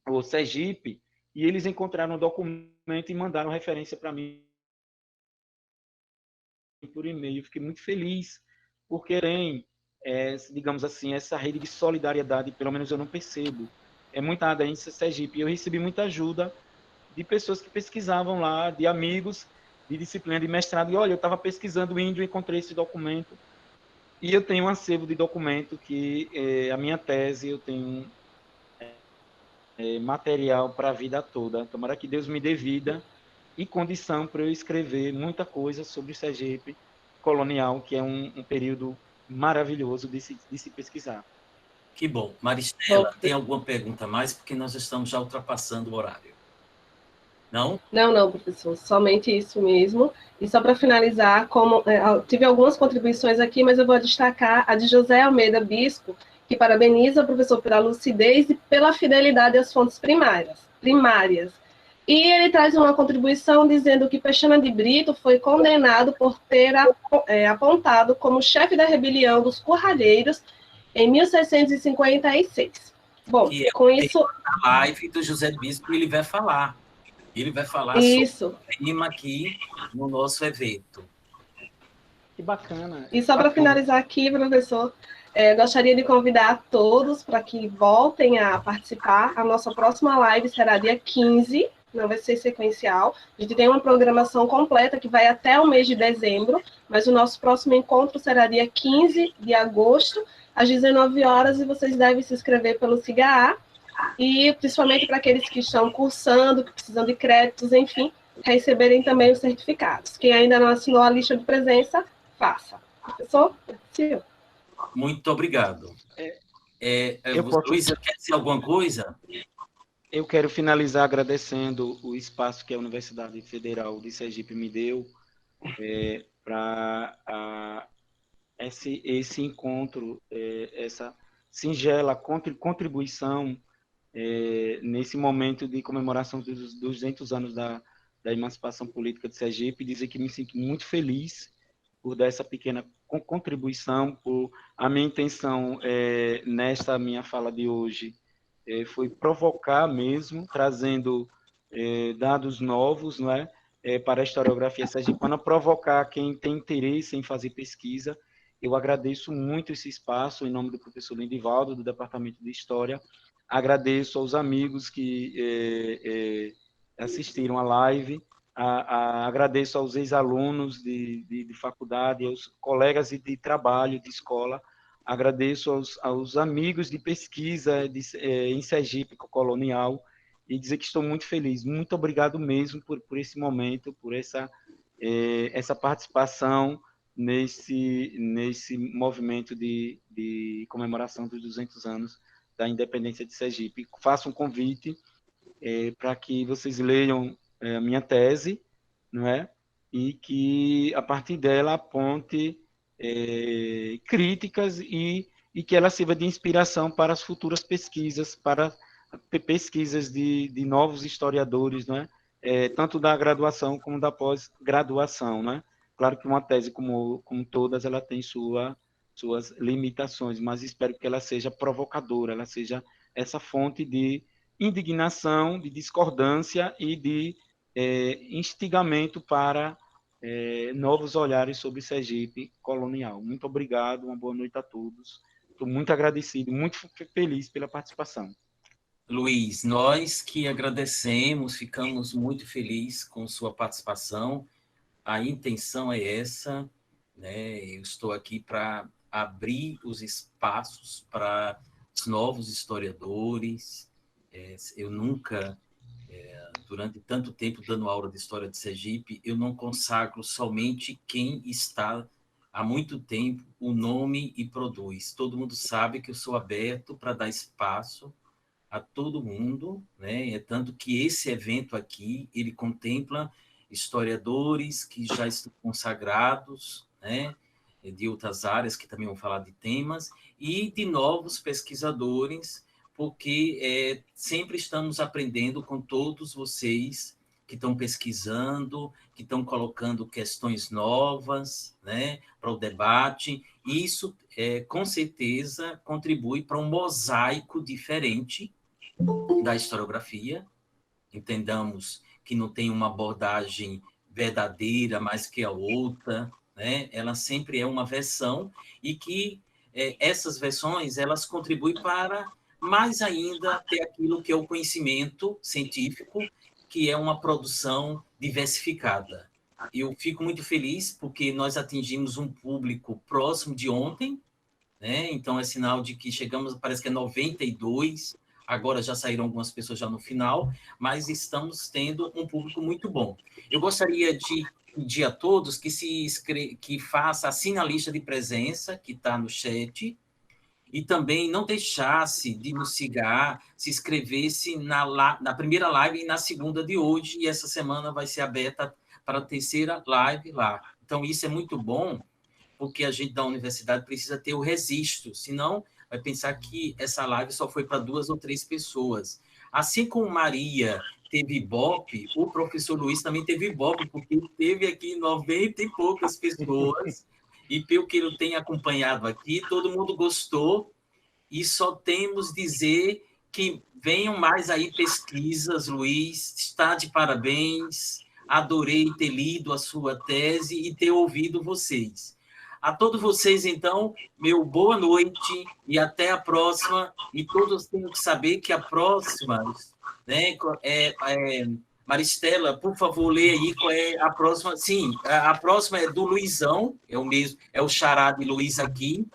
ou Sergipe, e eles encontraram um documento e mandaram referência para mim por e-mail. Eu fiquei muito feliz por querem, digamos assim, essa rede de solidariedade, pelo menos eu não percebo. É muita aderência Sergipe. Eu recebi muita ajuda de pessoas que pesquisavam lá, de amigos de disciplina de mestrado. E olha, eu estava pesquisando índio e encontrei esse documento. E eu tenho um acervo de documento que a minha tese, eu tenho material para a vida toda. Tomara que Deus me dê vida e condição para eu escrever muita coisa sobre o Sergipe colonial, que é um período maravilhoso de se pesquisar. Que bom. Bom, Maristela, tem alguma pergunta a mais? Porque nós estamos já ultrapassando o horário. Não? não, professor, somente isso mesmo. E só para finalizar, tive algumas contribuições aqui, mas eu vou destacar a de José Almeida Bispo, que parabeniza o professor pela lucidez e pela fidelidade às fontes primárias. E ele traz uma contribuição dizendo que Peixana de Brito foi condenado por ter apontado como chefe da rebelião dos Curralheiros em 1656. Bom, Que é com isso... a live do José Bispo, ele vai falar. Ele vai falar Isso. sobre o tema aqui no nosso evento. Que bacana. E só para finalizar aqui, professor, gostaria de convidar todos para que voltem a participar. A nossa próxima live será dia 15, não vai ser sequencial. A gente tem uma programação completa que vai até o mês de dezembro, mas o nosso próximo encontro será dia 15 de agosto, às 19 horas, e vocês devem se inscrever pelo SIGA-A, e principalmente para aqueles que estão cursando, que precisam de créditos, enfim, receberem também os certificados. Quem ainda não assinou a lista de presença, faça. Professor, senhor. Muito obrigado. Luísa, quer dizer alguma coisa? Eu quero finalizar agradecendo o espaço que a Universidade Federal de Sergipe me deu para esse encontro, essa singela contribuição nesse momento de comemoração dos 200 anos da emancipação política de Sergipe, dizer que me sinto muito feliz por dar essa pequena contribuição. A minha intenção nesta minha fala de hoje foi provocar mesmo, trazendo dados novos, não é? Para a historiografia sergipana, provocar quem tem interesse em fazer pesquisa. Eu agradeço muito esse espaço, em nome do professor Lindivaldo, do Departamento de História. Agradeço aos amigos que assistiram a live, agradeço aos ex-alunos de faculdade, aos colegas de trabalho, de escola, agradeço aos amigos de pesquisa em Sergipe colonial, e dizer que estou muito feliz. Muito obrigado mesmo por esse momento, por essa participação nesse movimento de comemoração dos 200 anos da independência de Sergipe. Faço um convite para que vocês leiam a minha tese, não é? E que, a partir dela, aponte críticas e que ela sirva de inspiração para as futuras pesquisas, para pesquisas de novos historiadores, não é? Tanto da graduação como da pós-graduação, não é? Claro que uma tese como todas, ela tem suas limitações, mas espero que ela seja provocadora, ela seja essa fonte de indignação, de discordância e de instigamento para novos olhares sobre Sergipe colonial. Muito obrigado, uma boa noite a todos. Estou muito agradecido, muito feliz pela participação. Luiz, nós que agradecemos, ficamos muito felizes com sua participação. A intenção é essa, né? Eu estou aqui para abrir os espaços para os novos historiadores. Eu nunca, durante tanto tempo dando aula de história de Sergipe, eu não consagro somente quem está há muito tempo o nome e produz. Todo mundo sabe que eu sou aberto para dar espaço a todo mundo, né? É tanto que esse evento aqui, ele contempla historiadores que já estão consagrados, né? De outras áreas que também vão falar de temas, e de novos pesquisadores, porque sempre estamos aprendendo com todos vocês que estão pesquisando, que estão colocando questões novas, né, para o debate. Isso, com certeza, contribui para um mosaico diferente da historiografia. Entendamos que não tem uma abordagem verdadeira mais que a outra, né? Ela sempre é uma versão e que essas versões, elas contribuem para mais ainda ter aquilo que é o conhecimento científico, que é uma produção diversificada. Eu fico muito feliz porque nós atingimos um público próximo de ontem, né? Então é sinal de que chegamos, parece que é 92, agora já saíram algumas pessoas já no final, mas estamos tendo um público muito bom. Eu gostaria de pedir a todos que assine a lista de presença que está no chat, e também não deixasse de nos seguir, se inscrevesse na primeira live e na segunda de hoje, e essa semana vai ser aberta para a terceira live lá. Então, isso é muito bom, porque a gente da universidade precisa ter o registro, senão vai pensar que essa live só foi para 2 ou 3 pessoas. Assim como Maria teve Ibope, o professor Luiz também teve Ibope, porque teve aqui 90 e poucas pessoas, e pelo que eu tenho acompanhado aqui, todo mundo gostou, e só temos dizer que venham mais aí pesquisas, Luiz, está de parabéns, adorei ter lido a sua tese e ter ouvido vocês. A todos vocês, então, meu boa noite e até a próxima. E todos têm que saber que a próxima, né, Maristela, por favor, lê aí qual é a próxima. Sim, a próxima é do Luizão, é o mesmo, é o xará de Luiz aqui,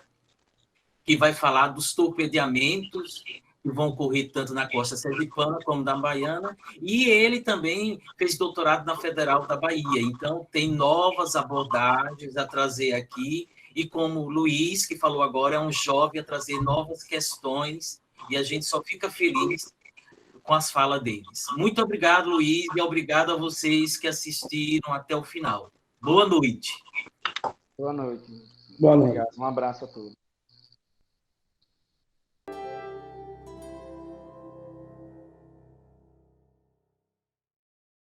que vai falar dos torpedeamentos que vão ocorrer tanto na costa sergipana como na baiana, e ele também fez doutorado na Federal da Bahia, então tem novas abordagens a trazer aqui, e como o Luiz, que falou agora, é um jovem a trazer novas questões, e a gente só fica feliz com as falas deles. Muito obrigado, Luiz, e obrigado a vocês que assistiram até o final. Boa noite. Boa noite. Boa noite. Obrigado. Um abraço a todos.